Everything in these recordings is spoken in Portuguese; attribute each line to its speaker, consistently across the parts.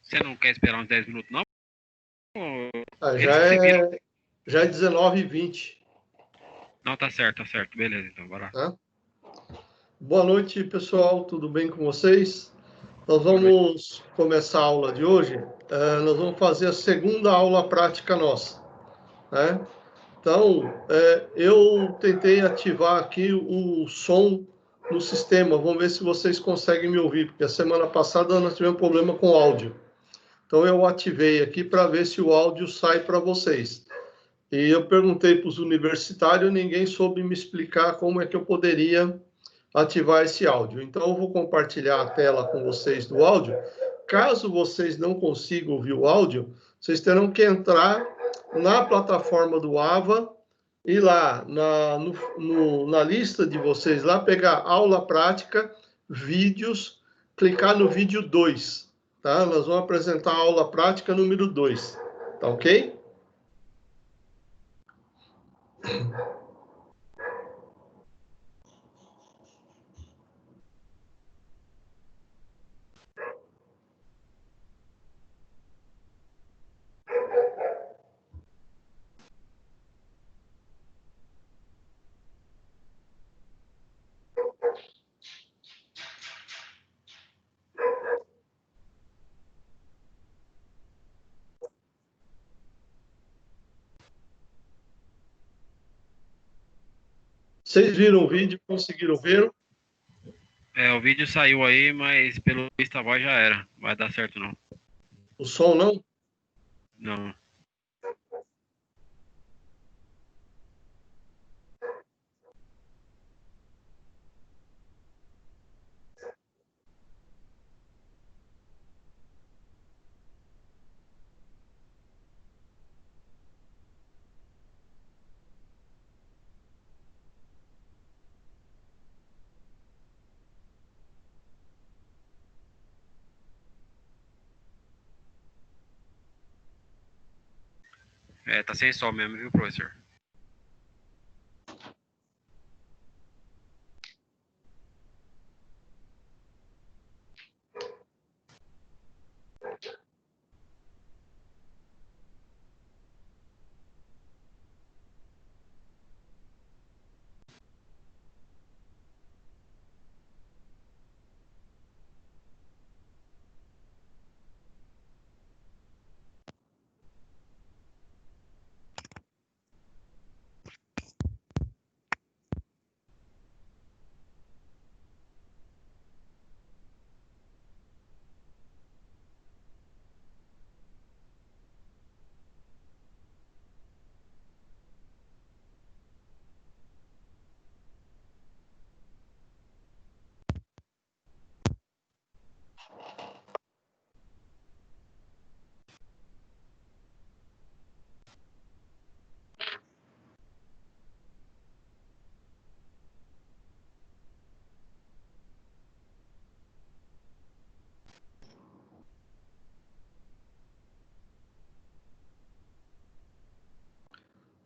Speaker 1: Você não quer esperar uns 10 minutos, não?
Speaker 2: Já é 19h20.
Speaker 1: Não, tá certo. Beleza, então, bora.
Speaker 2: Tá? Boa noite, pessoal. Tudo bem com vocês? Nós vamos começar a aula de hoje. Nós vamos fazer a segunda aula prática nossa, né? Então, eu tentei ativar aqui o som no sistema. Vamos ver se vocês conseguem me ouvir, porque a semana passada nós tivemos problema com o áudio. Então, eu ativei aqui para ver se o áudio sai para vocês. E eu perguntei para os universitários, ninguém soube me explicar como é que eu poderia ativar esse áudio. Então, eu vou compartilhar a tela com vocês do áudio. Caso vocês não consigam ouvir o áudio, vocês terão que entrar na plataforma do AVA e lá na lista de vocês, lá pegar aula prática, vídeos, clicar no vídeo 2, tá? Nós vamos apresentar a aula prática número 2, tá ok? Vocês viram o vídeo? Conseguiram ver?
Speaker 1: O vídeo saiu aí, mas pelo visto a voz já era. Vai dar certo, não.
Speaker 2: O som não?
Speaker 1: Não. Tá sem som mesmo, viu, professor?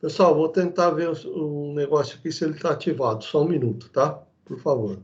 Speaker 2: Pessoal, vou tentar ver um negócio aqui se ele está ativado. Só um minuto, tá? Por favor.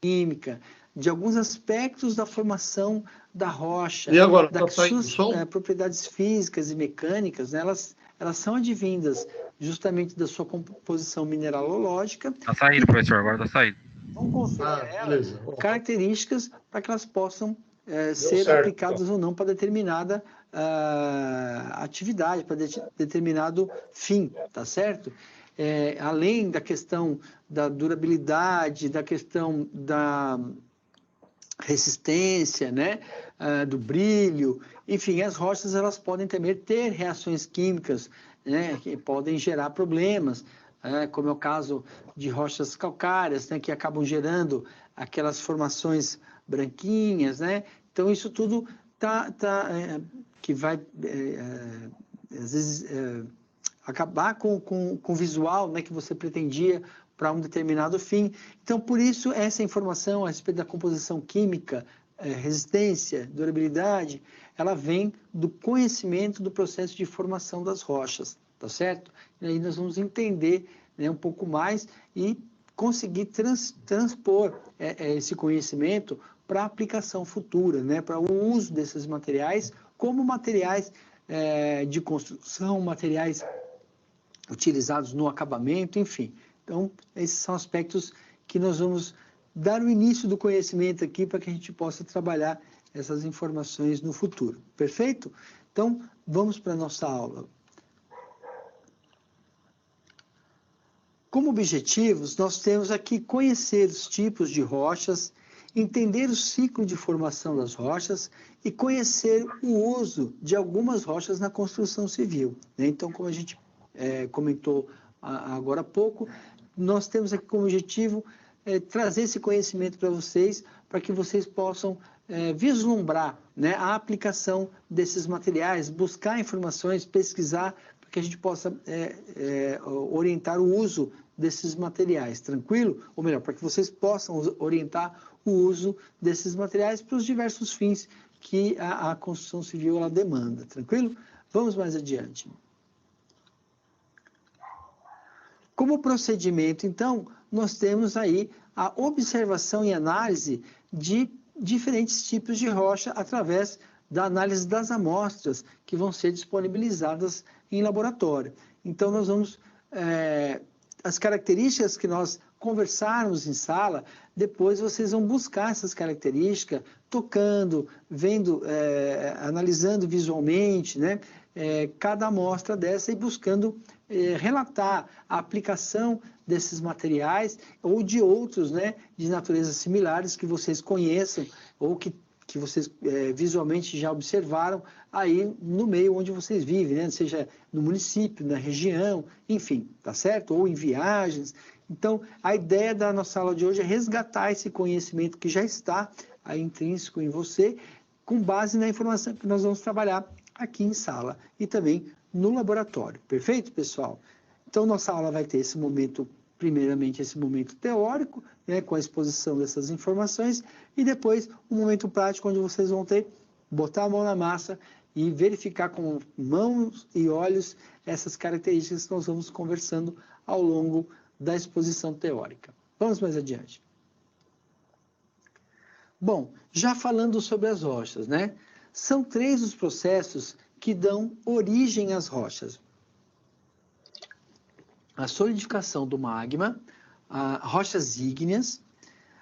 Speaker 3: Química, de alguns aspectos da formação da rocha,
Speaker 2: E agora,
Speaker 3: das
Speaker 2: tá saindo
Speaker 3: suas
Speaker 2: som?
Speaker 3: propriedades físicas e mecânicas, né, elas são advindas justamente da sua composição mineralológica.
Speaker 1: Tá saindo, professor, agora tá saindo.
Speaker 3: Vão conferir
Speaker 2: beleza.
Speaker 3: características para que elas possam ser
Speaker 2: certo,
Speaker 3: aplicadas ou não para determinada atividade, para determinado fim, tá certo? Além da questão da durabilidade, da questão da resistência, né, do brilho, enfim, as rochas elas podem também ter reações químicas, né, que podem gerar problemas, como é o caso de rochas calcárias, né, que acabam gerando aquelas formações branquinhas, né? Então isso tudo que vai às vezes acabar com o visual, né, que você pretendia para um determinado fim. Então, por isso, essa informação a respeito da composição química resistência, durabilidade, ela vem do conhecimento do processo de formação das rochas, tá certo? E aí nós vamos entender, né, um pouco mais e conseguir transpor esse conhecimento para a aplicação futura, né, para o uso desses materiais como materiais de construção, materiais utilizados no acabamento, enfim. Então, esses são aspectos que nós vamos dar o início do conhecimento aqui para que a gente possa trabalhar essas informações no futuro. Perfeito? Então, vamos para a nossa aula. Como objetivos, nós temos aqui conhecer os tipos de rochas, entender o ciclo de formação das rochas e conhecer o uso de algumas rochas na construção civil, né? Então, como a gente comentou agora há pouco, nós temos aqui como objetivo trazer esse conhecimento para vocês, para que vocês possam vislumbrar, né, a aplicação desses materiais, buscar informações, pesquisar, para que a gente possa orientar o uso desses materiais, tranquilo? Ou melhor, para que vocês possam orientar o uso desses materiais para os diversos fins que a construção civil ela demanda, tranquilo? Vamos mais adiante. Como procedimento, então, nós temos aí a observação e análise de diferentes tipos de rocha através da análise das amostras que vão ser disponibilizadas em laboratório. Então, nós vamos... as características que nós conversarmos em sala, depois vocês vão buscar essas características, tocando, vendo, analisando visualmente, né, cada amostra dessa e buscando relatar a aplicação desses materiais ou de outros, né, de natureza similares que vocês conheçam ou que vocês visualmente já observaram aí no meio onde vocês vivem, né? Seja no município, na região, enfim, tá certo? Ou em viagens. Então, a ideia da nossa aula de hoje é resgatar esse conhecimento que já está aí intrínseco em você, com base na informação que nós vamos trabalhar aqui em sala e também no laboratório. Perfeito, pessoal? Então, nossa aula vai ter esse momento, primeiramente, esse momento teórico, né, com a exposição dessas informações, e depois um momento prático, onde vocês vão botar a mão na massa e verificar com mãos e olhos essas características que nós vamos conversando ao longo da exposição teórica. Vamos mais adiante. Bom, já falando sobre as rochas, né? São 3 os processos que dão origem às rochas: a solidificação do magma, rochas ígneas,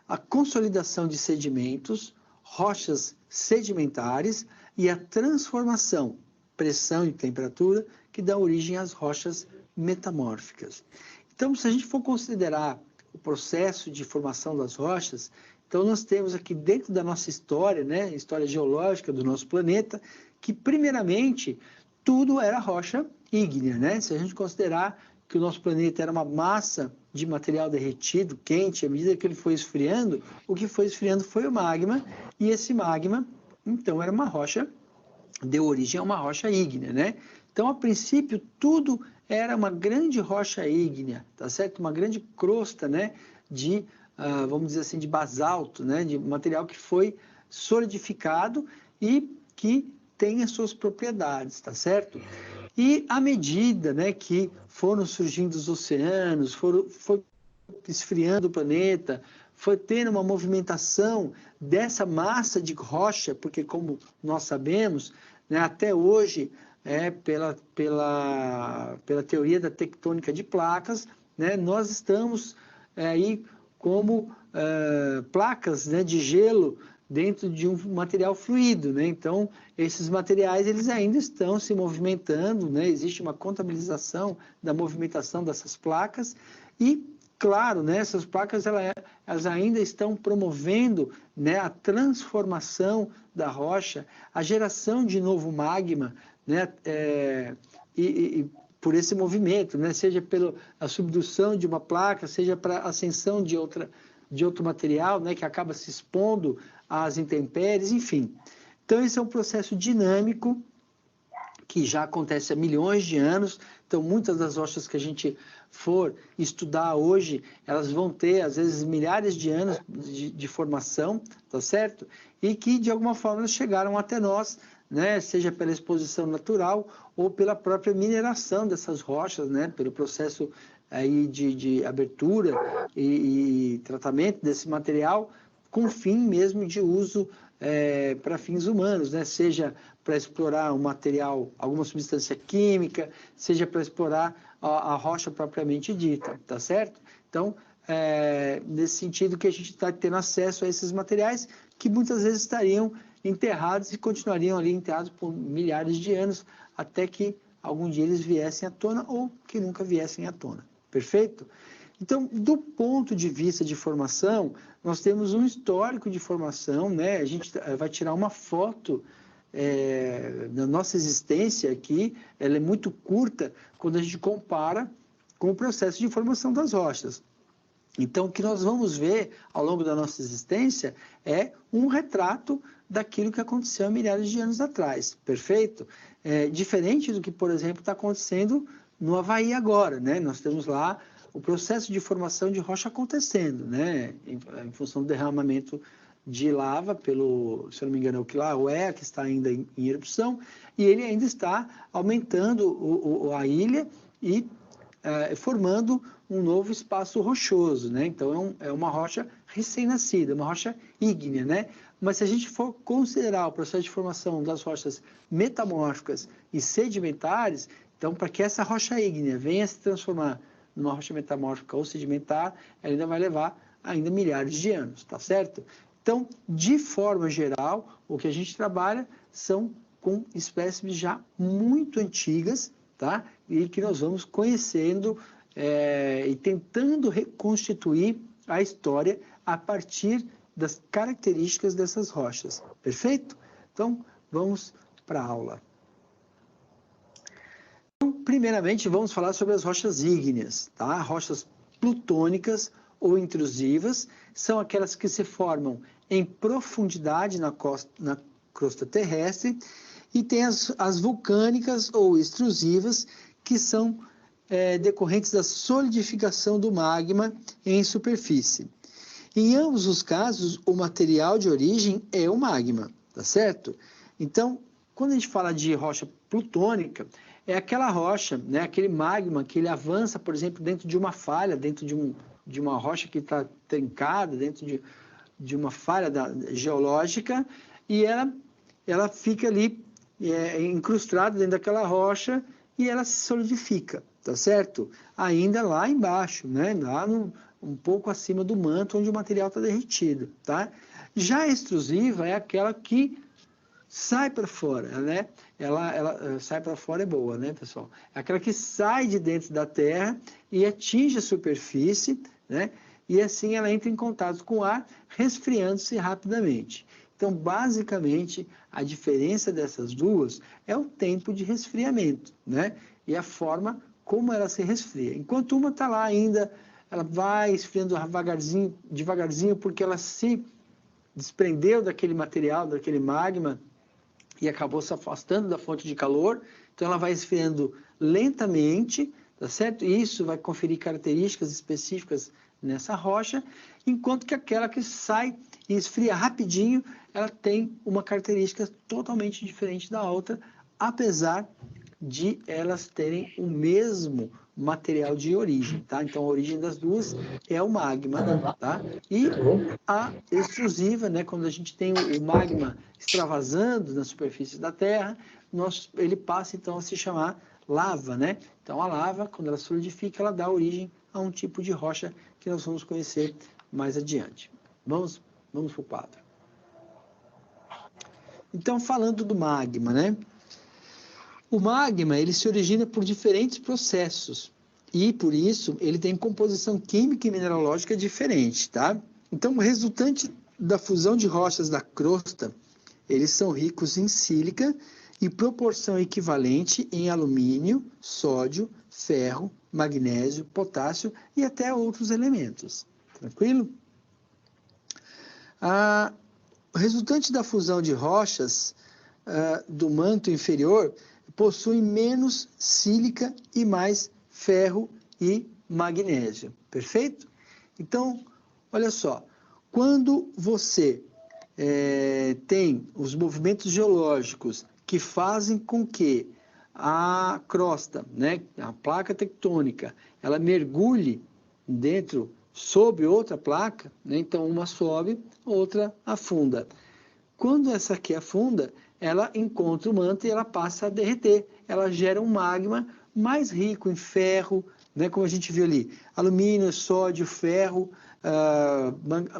Speaker 3: a consolidação de sedimentos, rochas sedimentares e a transformação, pressão e temperatura, que dá origem às rochas metamórficas. Então, se a gente for considerar o processo de formação das rochas, então nós temos aqui dentro da nossa história, né, história geológica do nosso planeta, que primeiramente tudo era rocha ígnea, né? Se a gente considerar que o nosso planeta era uma massa de material derretido, quente, à medida que ele foi esfriando, o que foi esfriando foi o magma, e esse magma, então, era uma rocha, deu origem a uma rocha ígnea, né? Então, a princípio, tudo era uma grande rocha ígnea, tá certo? Uma grande crosta, né, de, vamos dizer assim, de basalto, né, de material que foi solidificado e que tem as suas propriedades, tá certo? E à medida, né, que foram surgindo os oceanos, foi esfriando o planeta, foi tendo uma movimentação dessa massa de rocha, porque como nós sabemos, né, até hoje, pela teoria da tectônica de placas, né, nós estamos aí como placas, né, de gelo dentro de um material fluido, né? Então, esses materiais, eles ainda estão se movimentando, né? Existe uma contabilização da movimentação dessas placas e, claro, né, essas placas, elas ainda estão promovendo, né, a transformação da rocha, a geração de novo magma, né? E por esse movimento, né? Seja pela subdução de uma placa, seja para a ascensão de outro material, né, que acaba se expondo às intempéries, enfim. Então, esse é um processo dinâmico que já acontece há milhões de anos. Então, muitas das rochas que a gente for estudar hoje, elas vão ter, às vezes, milhares de anos de formação, tá certo? E que, de alguma forma, elas chegaram até nós, né? Seja pela exposição natural ou pela própria mineração dessas rochas, né? Pelo processo aí de abertura e tratamento desse material, com fim mesmo de uso para fins humanos, né? Seja para explorar um material, alguma substância química, seja para explorar a rocha propriamente dita, tá certo? Então, nesse sentido que a gente está tendo acesso a esses materiais que muitas vezes estariam enterrados e continuariam ali enterrados por milhares de anos até que algum dia eles viessem à tona ou que nunca viessem à tona. Perfeito? Então, do ponto de vista de formação, nós temos um histórico de formação, né? A gente vai tirar uma foto da nossa existência aqui, ela é muito curta quando a gente compara com o processo de formação das rochas. Então, o que nós vamos ver ao longo da nossa existência é um retrato daquilo que aconteceu há milhares de anos atrás, perfeito? Diferente do que, por exemplo, está acontecendo no Havaí agora, né? Nós temos lá o processo de formação de rocha acontecendo, né? Em função do derramamento de lava pelo, se eu não me engano, é o Kilauea, que está ainda em erupção, e ele ainda está aumentando a ilha e formando um novo espaço rochoso, né? Então, é uma rocha recém-nascida, uma rocha ígnea, né? Mas se a gente for considerar o processo de formação das rochas metamórficas e sedimentares, então, para que essa rocha ígnea venha a se transformar numa rocha metamórfica ou sedimentar, ela ainda vai levar ainda milhares de anos, tá certo? Então, de forma geral, o que a gente trabalha são com espécimes já muito antigas, tá? E que nós vamos conhecendo e tentando reconstituir a história a partir das características dessas rochas. Perfeito? Então, vamos para a aula. Então, primeiramente, vamos falar sobre as rochas ígneas, tá? Rochas plutônicas ou intrusivas são aquelas que se formam em profundidade na crosta terrestre, e tem as vulcânicas ou extrusivas, que são decorrentes da solidificação do magma em superfície. Em ambos os casos, o material de origem é o magma, tá certo? Então, quando a gente fala de rocha plutônica, é aquela rocha, né, aquele magma que ele avança, por exemplo, dentro de uma falha, dentro de uma rocha que está trincada, dentro de uma falha geológica, e ela fica ali incrustada dentro daquela rocha e ela se solidifica, tá certo? Ainda lá embaixo, né, lá um pouco acima do manto, onde o material está derretido, tá? Já a extrusiva é aquela que sai para fora, né? Ela sai para fora é boa, né, pessoal? É aquela que sai de dentro da terra e atinge a superfície, né? E assim ela entra em contato com o ar, resfriando-se rapidamente. Então, basicamente, a diferença dessas duas é o tempo de resfriamento, né? E a forma como ela se resfria. Enquanto uma está lá ainda, ela vai esfriando devagarzinho, porque ela se desprendeu daquele material, daquele magma, e acabou se afastando da fonte de calor, então ela vai esfriando lentamente, tá certo? E isso vai conferir características específicas nessa rocha, enquanto que aquela que sai e esfria rapidinho, ela tem uma característica totalmente diferente da outra, apesar de elas terem o mesmo material de origem, tá? Então, a origem das duas é o magma, tá? E a extrusiva, né? Quando a gente tem o magma extravasando na superfície da Terra, ele passa, então, a se chamar lava, né? Então, a lava, quando ela solidifica, ela dá origem a um tipo de rocha que nós vamos conhecer mais adiante. Vamos para o quadro. Então, falando do magma, né? O magma, ele se origina por diferentes processos e, por isso, ele tem composição química e mineralógica diferente, tá? Então, o resultante da fusão de rochas da crosta, eles são ricos em sílica e proporção equivalente em alumínio, sódio, ferro, magnésio, potássio e até outros elementos. Tranquilo? O resultante da fusão de rochas do manto inferior possuem menos sílica e mais ferro e magnésio. Perfeito? Então, olha só, quando você tem os movimentos geológicos que fazem com que a crosta, né, a placa tectônica, ela mergulhe dentro, sob outra placa, né, então uma sobe, outra afunda. Quando essa aqui afunda, ela encontra o manto e ela passa a derreter. Ela gera um magma mais rico em ferro, né, como a gente viu ali, alumínio, sódio, ferro,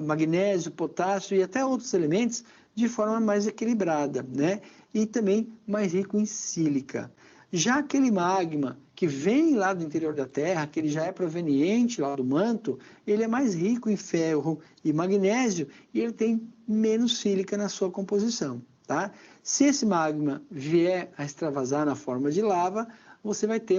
Speaker 3: magnésio, potássio e até outros elementos de forma mais equilibrada, né? E também mais rico em sílica. Já aquele magma que vem lá do interior da Terra, que ele já é proveniente lá do manto, ele é mais rico em ferro e magnésio e ele tem menos sílica na sua composição, tá? Se esse magma vier a extravasar na forma de lava, você vai ter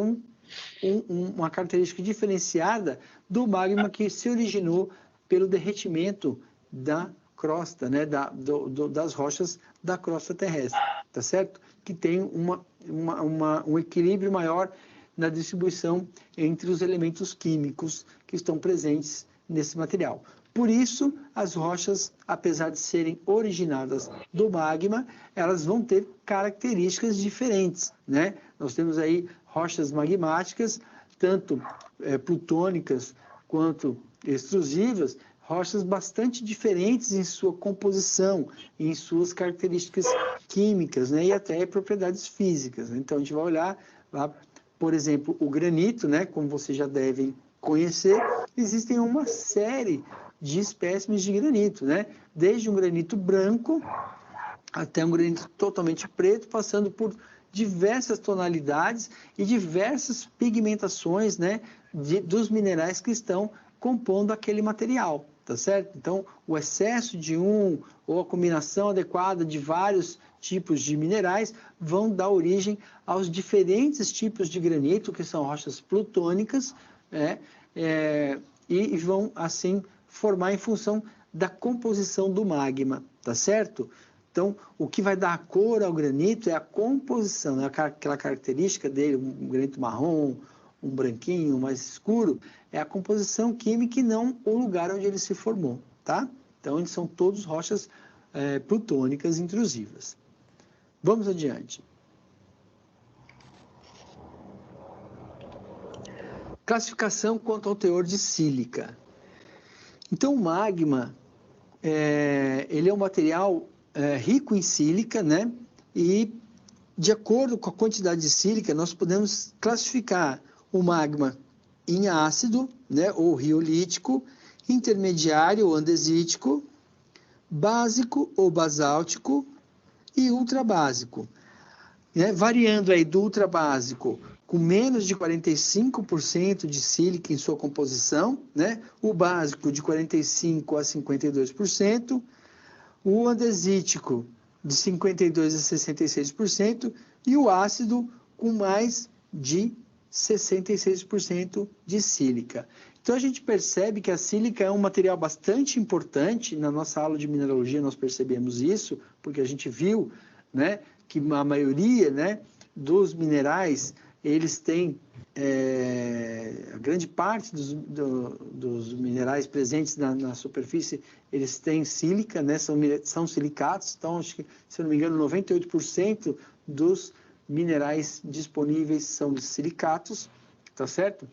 Speaker 3: uma característica diferenciada do magma que se originou pelo derretimento da crosta, né, das rochas da crosta terrestre, tá certo? Que tem um equilíbrio maior na distribuição entre os elementos químicos que estão presentes nesse material. Por isso, as rochas, apesar de serem originadas do magma, elas vão ter características diferentes, né? Nós temos aí rochas magmáticas, tanto plutônicas quanto extrusivas, rochas bastante diferentes em sua composição, em suas características químicas, né? E até propriedades físicas. Então, a gente vai olhar lá, por exemplo, o granito, né? Como vocês já devem conhecer, existem uma série de espécimes de granito, né? Desde um granito branco até um granito totalmente preto, passando por diversas tonalidades e diversas pigmentações, né, dos minerais que estão compondo aquele material, tá certo? Então, o excesso de um ou a combinação adequada de vários tipos de minerais vão dar origem aos diferentes tipos de granito, que são rochas plutônicas, né, e vão, assim, formar em função da composição do magma, tá certo? Então, o que vai dar a cor ao granito é a composição, né? Aquela característica dele, um granito marrom, um branquinho, mais escuro, é a composição química e não o lugar onde ele se formou, tá? Então, eles são todos rochas plutônicas intrusivas. Vamos adiante. Classificação quanto ao teor de sílica. Então, o magma, ele é um material rico em sílica, né? E, de acordo com a quantidade de sílica, nós podemos classificar o magma em ácido, né? Ou riolítico, intermediário ou andesítico, básico ou basáltico e ultrabásico, né? Variando aí do ultrabásico com menos de 45% de sílica em sua composição, né? O básico de 45% a 52%, o andesítico de 52% a 66% e o ácido com mais de 66% de sílica. Então, a gente percebe que a sílica é um material bastante importante. Na nossa aula de mineralogia nós percebemos isso, porque a gente viu, né, que a maioria, né, dos minerais, eles têm, a grande parte dos minerais presentes na superfície, eles têm sílica, né, são silicatos. Então, acho que, se eu não me engano, 98% dos minerais disponíveis são de silicatos, tá certo?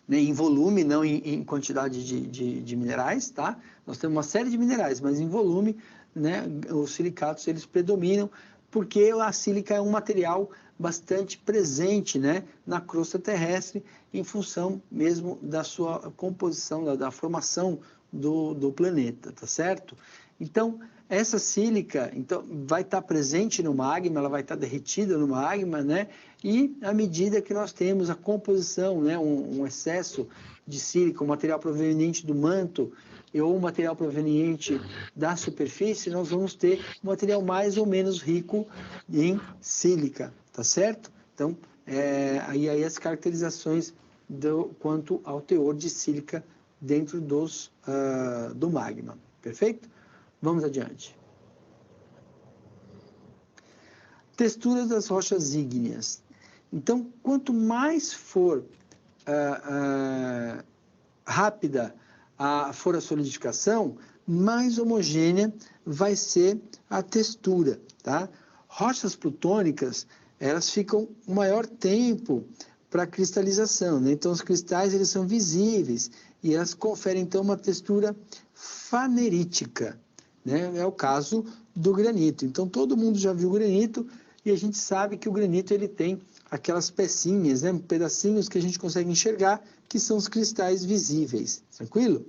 Speaker 3: Em volume, não em quantidade de minerais, tá? Nós temos uma série de minerais, mas em volume, né, os silicatos, eles predominam, porque a sílica é um material bastante presente, né, na crosta terrestre, em função mesmo da sua composição, da formação do planeta, tá certo? Então, essa sílica vai estar presente no magma, ela vai estar derretida no magma, né? E à medida que nós temos a composição, né, um excesso de sílica, um material proveniente do manto ou um material proveniente da superfície, nós vamos ter um material mais ou menos rico em sílica, tá certo? Então, aí as caracterizações quanto ao teor de sílica dentro do magma, perfeito? Vamos adiante. Textura das rochas ígneas. Então, quanto mais for rápida for a solidificação, mais homogênea vai ser a textura, tá? Rochas plutônicas, elas ficam um maior tempo para cristalização, né? Então, os cristais, eles são visíveis e elas conferem, então, uma textura fanerítica, né? É o caso do granito. Então, todo mundo já viu o granito e a gente sabe que o granito, ele tem aquelas pecinhas, né? Pedacinhos que a gente consegue enxergar, que são os cristais visíveis, tranquilo?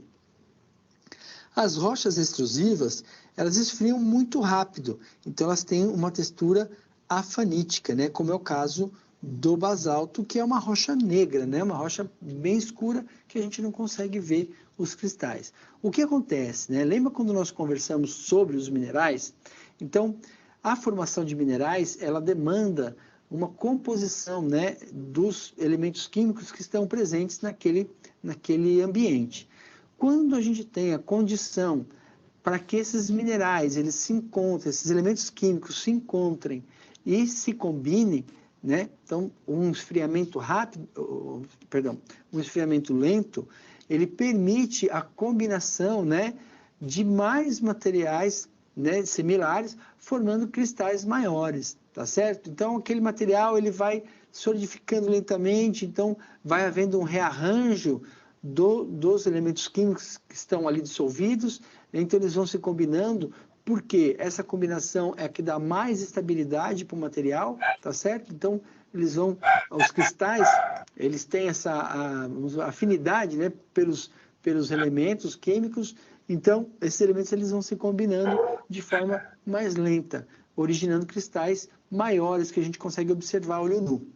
Speaker 3: As rochas extrusivas, elas esfriam muito rápido, então elas têm uma textura afanítica, né? Como é o caso do basalto, que é uma rocha negra, né? Uma rocha bem escura que a gente não consegue ver os cristais. O que acontece, né? Lembra quando nós conversamos sobre os minerais? Então, a formação de minerais, ela demanda uma composição, né, dos elementos químicos que estão presentes naquele ambiente. Quando a gente tem a condição para que esses minerais, eles se encontrem, esses elementos químicos se encontrem e se combinem, né? Então, um esfriamento um esfriamento lento, ele permite a combinação, né, de mais materiais, né, similares, formando cristais maiores, tá certo? Então, aquele material, ele vai solidificando lentamente, então vai havendo um rearranjo dos elementos químicos que estão ali dissolvidos, então eles vão se combinando, porque essa combinação é a que dá mais estabilidade para o material, tá certo? Então, os cristais, eles têm essa afinidade, né, pelos elementos químicos, então esses elementos, eles vão se combinando de forma mais lenta, originando cristais maiores que a gente consegue observar a olho nu.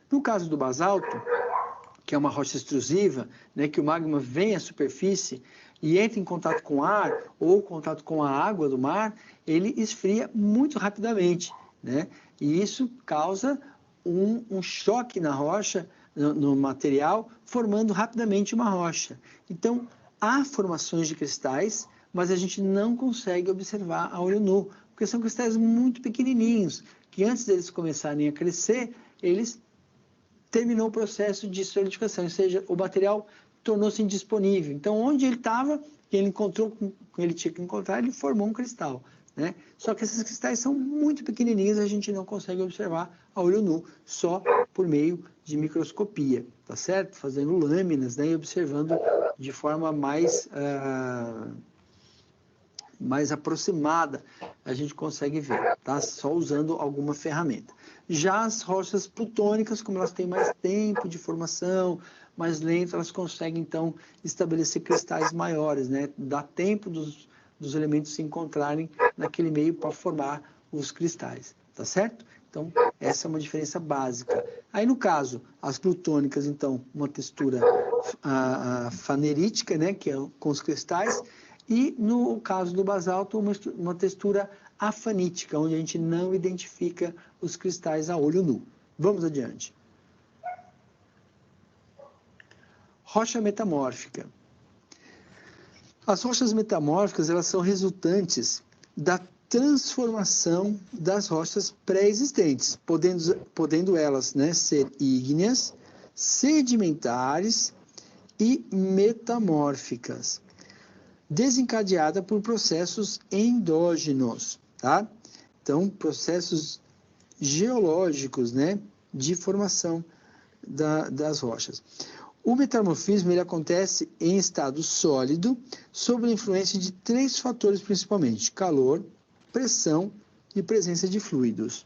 Speaker 3: No caso do basalto, que é uma rocha extrusiva, né, que o magma vem à superfície e entra em contato com o ar ou contato com a água do mar, ele esfria muito rapidamente, né? E isso causa um choque na rocha, no material, formando rapidamente uma rocha. Então, há formações de cristais, mas a gente não consegue observar a olho nu, porque são cristais muito pequenininhos, que antes deles começarem a crescer, eles terminou o processo de solidificação, ou seja, o material tornou-se indisponível. Então, onde ele estava, ele encontrou com que ele tinha que encontrar, ele formou um cristal, né? Só que esses cristais são muito pequenininhos, a gente não consegue observar a olho nu, só por meio de microscopia, tá certo? Fazendo lâminas, né? E observando de forma mais aproximada, a gente consegue ver, tá? Só usando alguma ferramenta. Já as rochas plutônicas, como elas têm mais tempo de formação, mais lento, elas conseguem, então, estabelecer cristais maiores, né? Dá tempo dos elementos se encontrarem naquele meio para formar os cristais, tá certo? Então, essa é uma diferença básica. Aí, no caso, as plutônicas, então, uma textura fanerítica, né? Que é com os cristais, e, no caso do basalto, uma textura afanítica, onde a gente não identifica os cristais a olho nu. Vamos adiante. Rocha metamórfica. As rochas metamórficas, elas são resultantes da transformação das rochas pré-existentes, podendo elas, né, ser ígneas, sedimentares e metamórficas, desencadeada por processos endógenos, tá? Então, processos geológicos, né, de formação das rochas. O metamorfismo, ele acontece em estado sólido, sob a influência de 3 fatores principalmente: calor, pressão e presença de fluidos.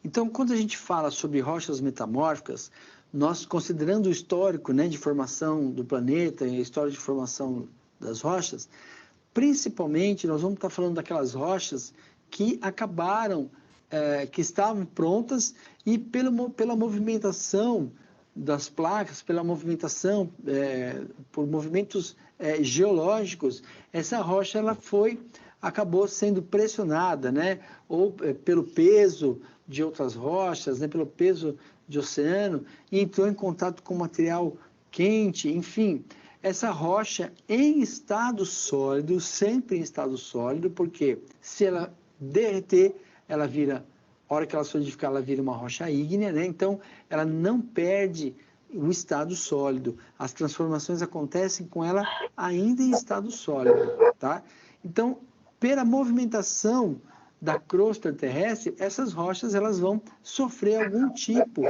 Speaker 3: Então, quando a gente fala sobre rochas metamórficas, nós, considerando o histórico, né, de formação do planeta e a história de formação das rochas, principalmente nós vamos estar falando daquelas rochas que acabaram, que estavam prontas e pela movimentação das placas, pela movimentação, por movimentos geológicos, essa rocha acabou sendo pressionada, né, ou pelo peso de outras rochas, né, pelo peso de oceano, e entrou em contato com material quente, enfim. Essa rocha em estado sólido, sempre em estado sólido, porque se ela derreter, ela vira, a hora que ela solidificar, ela vira uma rocha ígnea, né? Então, ela não perde o estado sólido. As transformações acontecem com ela ainda em estado sólido, tá? Então, pela movimentação da crosta terrestre, essas rochas elas vão sofrer algum tipo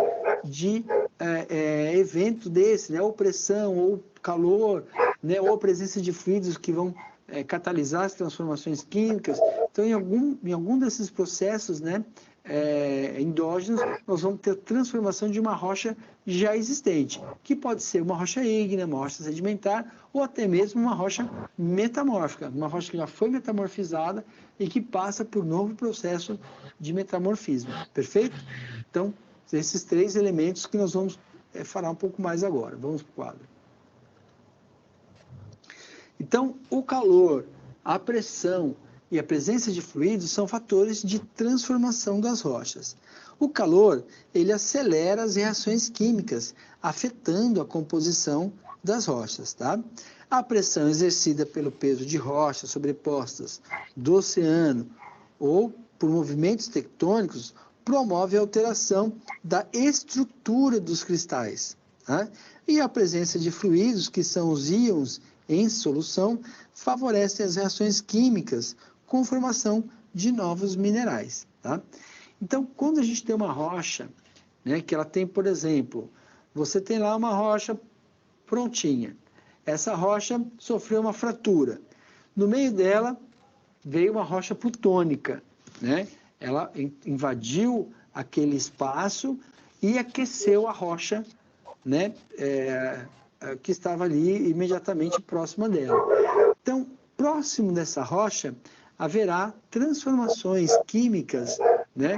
Speaker 3: de evento desse, né? Ou pressão, ou calor, né? Ou presença de fluidos que vão catalisar as transformações químicas. Então, em algum desses processos, né, endógenos, nós vamos ter transformação de uma rocha já existente, que pode ser uma rocha ígnea, uma rocha sedimentar, ou até mesmo uma rocha metamórfica, uma rocha que já foi metamorfizada e que passa por novo processo de metamorfismo. Perfeito? Então, esses 3 elementos que nós vamos falar um pouco mais agora. Vamos para o quadro. Então, o calor, a pressão e a presença de fluidos são fatores de transformação das rochas. O calor, ele acelera as reações químicas, afetando a composição das rochas, tá? A pressão exercida pelo peso de rochas sobrepostas do oceano ou por movimentos tectônicos promove a alteração da estrutura dos cristais, tá? E a presença de fluidos, que são os íons em solução, favorecem as reações químicas com formação de novos minerais, tá? Então, quando a gente tem uma rocha, né, que ela tem, por exemplo, você tem lá uma rocha prontinha. Essa rocha sofreu uma fratura. No meio dela veio uma rocha plutônica, né? Ela invadiu aquele espaço e aqueceu a rocha, né, que estava ali imediatamente próxima dela. Então, próximo dessa rocha, haverá transformações químicas, né,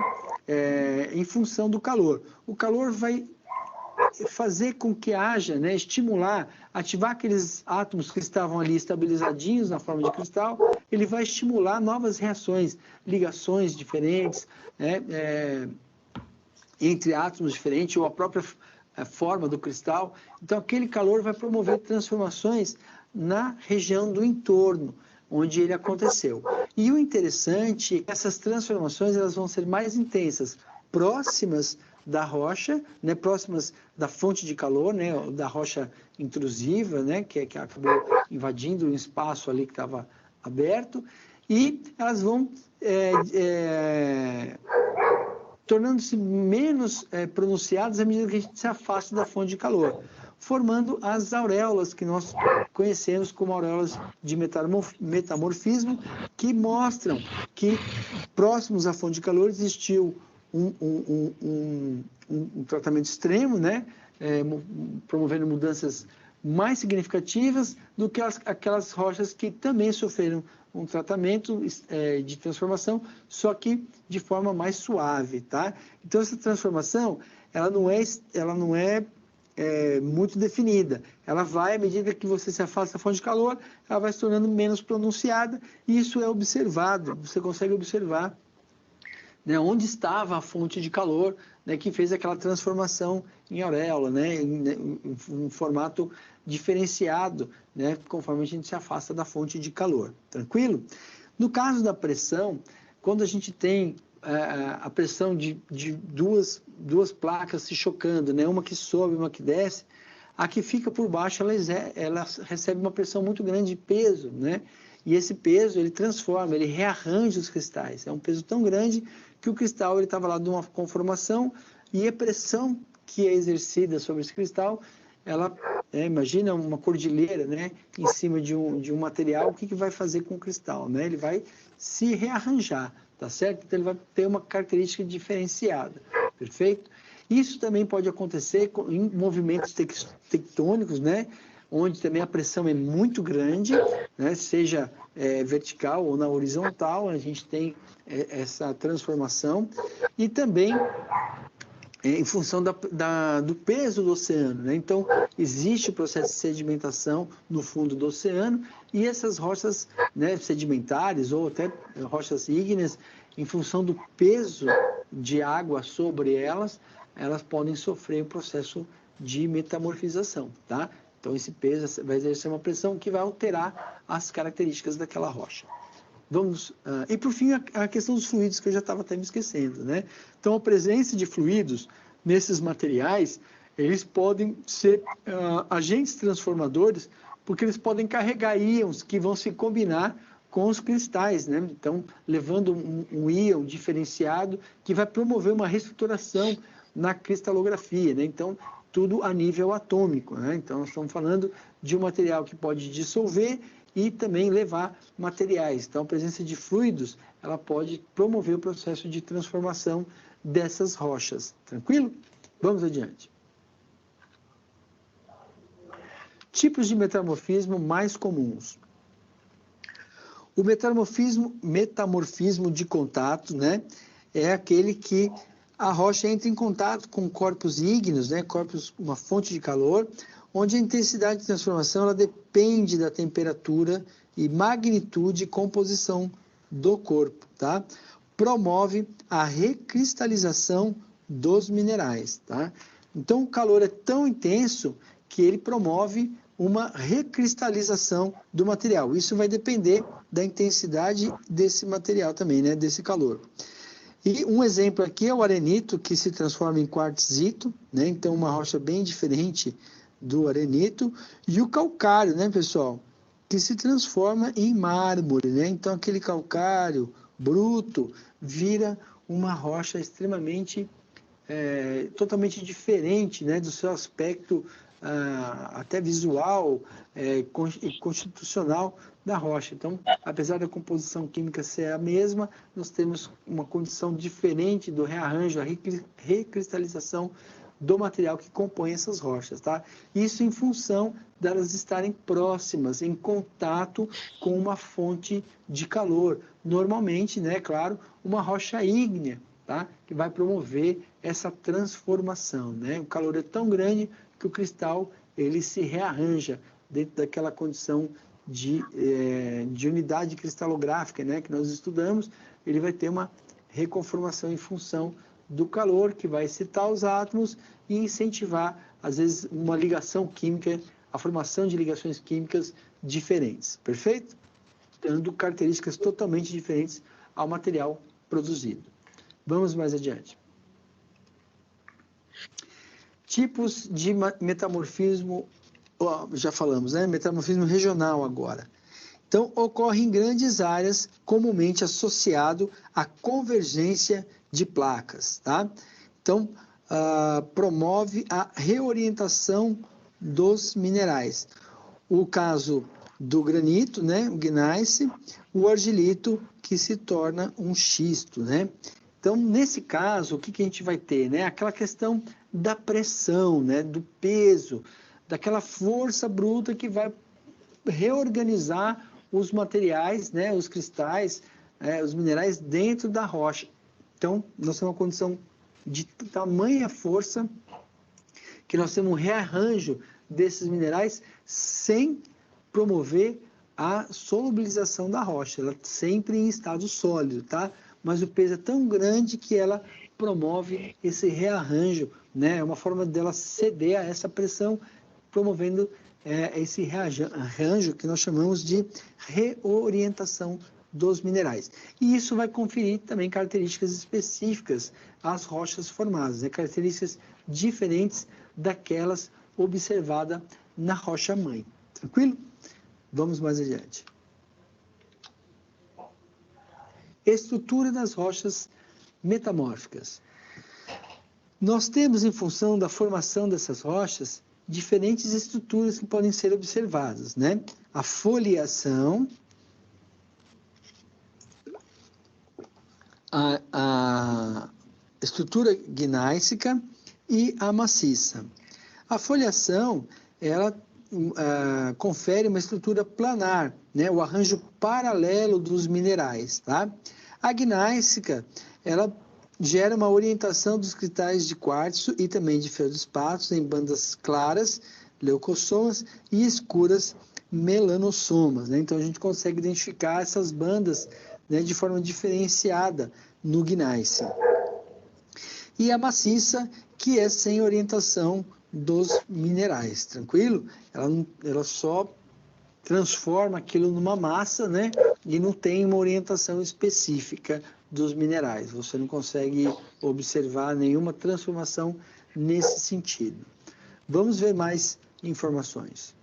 Speaker 3: em função do calor. O calor vai fazer com que haja, né, estimular, ativar aqueles átomos que estavam ali estabilizadinhos na forma de cristal, ele vai estimular novas reações, ligações diferentes, né, entre átomos diferentes, ou a própria forma do cristal. Então, aquele calor vai promover transformações na região do entorno, onde ele aconteceu. E o interessante é que essas transformações elas vão ser mais intensas, próximas da rocha, né, próximas da fonte de calor, né, da rocha intrusiva, né, que acabou invadindo um espaço ali que estava aberto, e elas vão tornando-se menos pronunciadas à medida que a gente se afasta da fonte de calor, formando as auréolas que nós conhecemos como auréolas de metamorfismo, que mostram que próximos à fonte de calor existiu um tratamento extremo, né, promovendo mudanças mais significativas do que aquelas rochas que também sofreram um tratamento de transformação, só que de forma mais suave, tá? Então, essa transformação, ela não é muito definida. Ela vai, à medida que você se afasta da fonte de calor, ela vai se tornando menos pronunciada, e isso é observado, você consegue observar, né, onde estava a fonte de calor, né, que fez aquela transformação em auréola, né, em um formato diferenciado, né, conforme a gente se afasta da fonte de calor. Tranquilo? No caso da pressão, quando a gente tem a pressão de duas placas se chocando, né, uma que sobe, uma que desce, a que fica por baixo ela recebe uma pressão muito grande de peso, né? E esse peso ele transforma, ele rearranja os cristais. É um peso tão grande que o cristal ele estava lá de uma conformação, e a pressão que é exercida sobre esse cristal, ela imagina uma cordilheira, né, em cima de um material, o que vai fazer com o cristal, né? Ele vai se rearranjar, tá certo? Então ele vai ter uma característica diferenciada, perfeito? Isso também pode acontecer em movimentos tectônicos, né, onde também a pressão é muito grande, né, seja vertical ou na horizontal, a gente tem essa transformação, e também em função do peso do oceano, né? Então, existe o processo de sedimentação no fundo do oceano, e essas rochas, né, sedimentares ou até rochas ígneas, em função do peso de água sobre elas podem sofrer o processo de metamorfização, tá? Então, esse peso vai exercer uma pressão que vai alterar as características daquela rocha. E por fim, a questão dos fluidos, que eu já estava até me esquecendo, né? Então, a presença de fluidos nesses materiais, eles podem ser agentes transformadores, porque eles podem carregar íons que vão se combinar com os cristais, né? Então, levando um íon diferenciado que vai promover uma reestruturação na cristalografia, né? Então, tudo a nível atômico, né? Então, nós estamos falando de um material que pode dissolver e também levar materiais. Então, a presença de fluidos, ela pode promover o processo de transformação dessas rochas. Tranquilo? Vamos adiante. Tipos de metamorfismo mais comuns. O metamorfismo de contato, né, é aquele que a rocha entra em contato com corpos ígneos, né, uma fonte de calor, onde a intensidade de transformação ela depende da temperatura e magnitude e composição do corpo, tá? Promove a recristalização dos minerais, tá? Então, o calor é tão intenso que ele promove uma recristalização do material. Isso vai depender da intensidade desse material também, né, desse calor. E um exemplo aqui é o arenito, que se transforma em quartzito, né? Então, uma rocha bem diferente do arenito. E o calcário, né, pessoal? Que se transforma em mármore, né? Então, aquele calcário bruto vira uma rocha extremamente, totalmente diferente, né, do seu aspecto até visual e constitucional da rocha. Então, apesar da composição química ser a mesma, nós temos uma condição diferente do rearranjo, a recristalização do material que compõe essas rochas, tá? Isso em função delas estarem próximas, em contato com uma fonte de calor. Normalmente, né, claro, uma rocha ígnea, tá? Que vai promover essa transformação, né? O calor é tão grande que o cristal ele se rearranja dentro daquela condição de unidade cristalográfica, né, que nós estudamos. Ele vai ter uma reconformação em função do calor, que vai excitar os átomos e incentivar, às vezes, uma ligação química, a formação de ligações químicas diferentes, perfeito? Dando características totalmente diferentes ao material produzido. Vamos mais adiante. Tipos de metamorfismo, já falamos, né? Metamorfismo regional agora. Então, ocorre em grandes áreas, comumente associado à convergência de placas, tá? Então, promove a reorientação dos minerais. O caso do granito, né? O gneiss, o argilito, que se torna um xisto, né? Então, nesse caso, o que a gente vai ter, né? Aquela questão da pressão, né? Do peso, daquela força bruta que vai reorganizar os materiais, né? Os cristais, os minerais dentro da rocha. Então, nós temos uma condição de tamanha força que nós temos um rearranjo desses minerais sem promover a solubilização da rocha, ela sempre em estado sólido, tá? Mas o peso é tão grande que ela promove esse rearranjo, né? É uma forma dela ceder a essa pressão, promovendo esse rearranjo que nós chamamos de reorientação dos minerais. E isso vai conferir também características específicas às rochas formadas, né? Características diferentes daquelas observadas na rocha-mãe. Tranquilo? Vamos mais adiante. Estrutura das rochas metamórficas. Nós temos, em função da formação dessas rochas, diferentes estruturas que podem ser observadas, né? A foliação, a estrutura gnáisica e a maciça. A foliação, ela confere uma estrutura planar, né? O arranjo paralelo dos minerais, tá? A gnáisica, ela gera uma orientação dos cristais de quartzo e também de feldspatos em bandas claras, leucossomas, e escuras, melanossomas, né? Então, a gente consegue identificar essas bandas, né, de forma diferenciada no gneiss. E a maciça, que é sem orientação dos minerais, tranquilo? Ela só transforma aquilo numa massa, né? E não tem uma orientação específica dos minerais. Você não consegue observar nenhuma transformação nesse sentido. Vamos ver mais informações.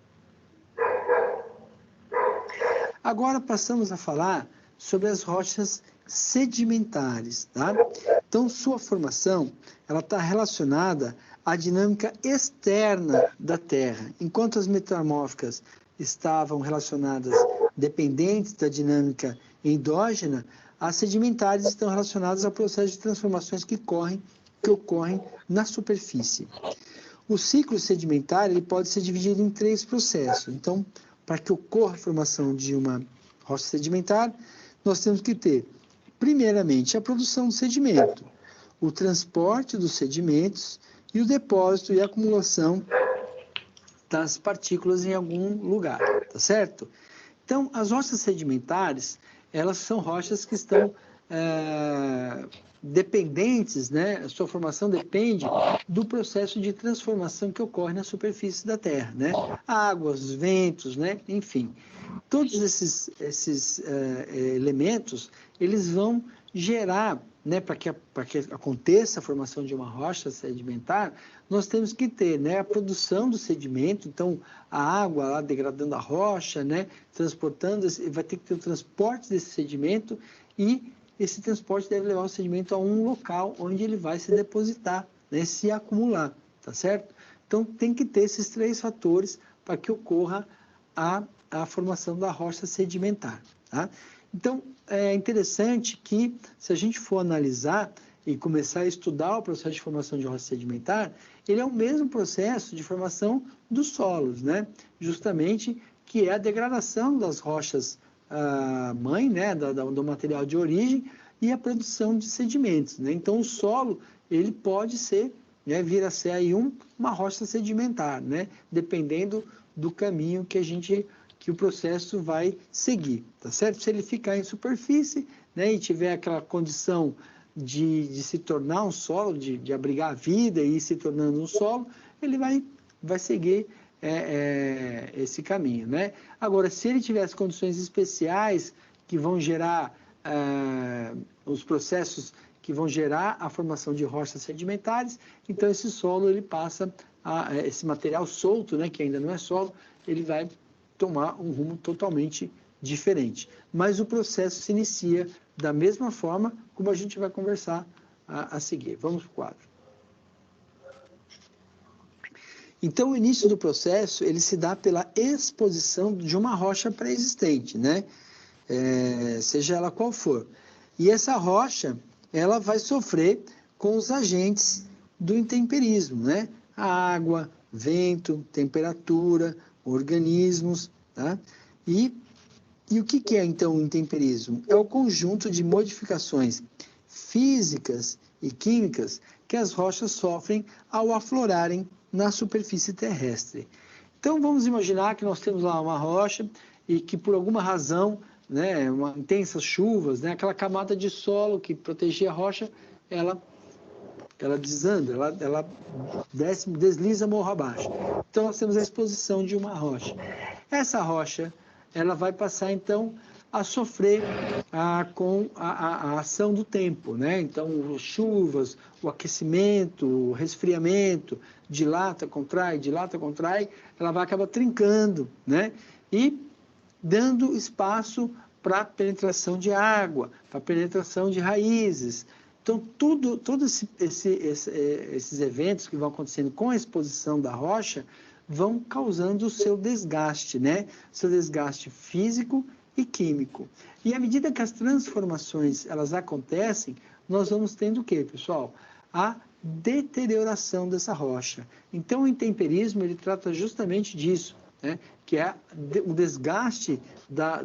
Speaker 3: Agora passamos a falar sobre as rochas sedimentares, tá? Então, sua formação, ela está relacionada à dinâmica externa da Terra, enquanto as metamórficas estavam relacionadas, dependentes da dinâmica endógena, as sedimentares estão relacionadas ao processo de transformações que ocorrem na superfície. O ciclo sedimentar ele pode ser dividido em 3 processos. Então, para que ocorra a formação de uma rocha sedimentar, nós temos que ter, primeiramente, a produção do sedimento, o transporte dos sedimentos e o depósito e acumulação das partículas em algum lugar, tá certo? Então, as rochas sedimentares, elas são rochas que estão dependentes, né? A sua formação depende do processo de transformação que ocorre na superfície da Terra, né? Águas, ventos, né? Enfim, todos esses elementos, eles vão gerar, né? Para que aconteça a formação de uma rocha sedimentar, nós temos que ter, né? A produção do sedimento, então a água lá degradando a rocha, né? Transportando, vai ter que ter o transporte desse sedimento e esse transporte deve levar o sedimento a um local onde ele vai se depositar, né, se acumular, tá certo? Então, tem que ter esses 3 fatores para que ocorra a formação da rocha sedimentar, tá? Então, é interessante que, se a gente for analisar e começar a estudar o processo de formação de rocha sedimentar, ele é o mesmo processo de formação dos solos, né? Justamente que é a degradação das rochas mãe, né, do material de origem e a produção de sedimentos, né? Então, o solo, ele pode ser, né, vir a ser aí uma rocha sedimentar, né? Dependendo do caminho que o processo vai seguir, tá certo? Se ele ficar em superfície, né, e tiver aquela condição de se tornar um solo, de abrigar a vida e ir se tornando um solo, ele vai seguir esse caminho, né? Agora, se ele tivesse condições especiais que vão gerar os processos que vão gerar a formação de rochas sedimentares, então esse solo ele passa esse material solto, né, que ainda não é solo, ele vai tomar um rumo totalmente diferente. Mas o processo se inicia da mesma forma como a gente vai conversar a seguir. Vamos para o quadro. Então, o início do processo, ele se dá pela exposição de uma rocha pré-existente, né? Seja ela qual for. E essa rocha, ela vai sofrer com os agentes do intemperismo, né? A água, vento, temperatura, organismos, tá? E o que é, então, o intemperismo? É o conjunto de modificações físicas e químicas que as rochas sofrem ao aflorarem na superfície terrestre. Então, vamos imaginar que nós temos lá uma rocha e que, por alguma razão, né, intensas chuvas, né, aquela camada de solo que protegia a rocha, ela desanda, ela desliza morro abaixo. Então, nós temos a exposição de uma rocha. Essa rocha, ela vai passar, então, a sofrer com a ação do tempo, né? Então, chuvas, o aquecimento, o resfriamento, dilata, contrai, ela vai acabar trincando, né? E dando espaço para penetração de água, para penetração de raízes. Então, todos esses eventos que vão acontecendo com a exposição da rocha vão causando o seu desgaste, né? Seu desgaste físico e químico. E à medida que as transformações elas acontecem, nós vamos tendo o quê, pessoal? A deterioração dessa rocha. Então, o intemperismo, ele trata justamente disso, né? Que é o desgaste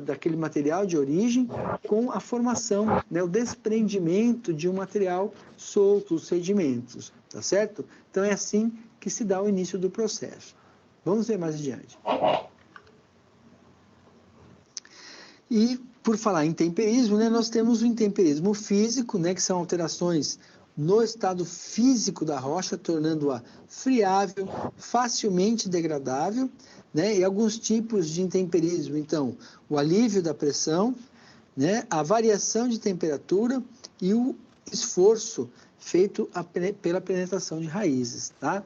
Speaker 3: daquele material de origem com a formação, né? O desprendimento de um material solto, os sedimentos, tá certo? Então, é assim que se dá o início do processo. Vamos ver mais adiante. E, por falar em intemperismo, né, nós temos o intemperismo físico, né, que são alterações no estado físico da rocha, tornando-a friável, facilmente degradável, né, e alguns tipos de intemperismo. Então, o alívio da pressão, né, a variação de temperatura e o esforço feito pela penetração de raízes, tá?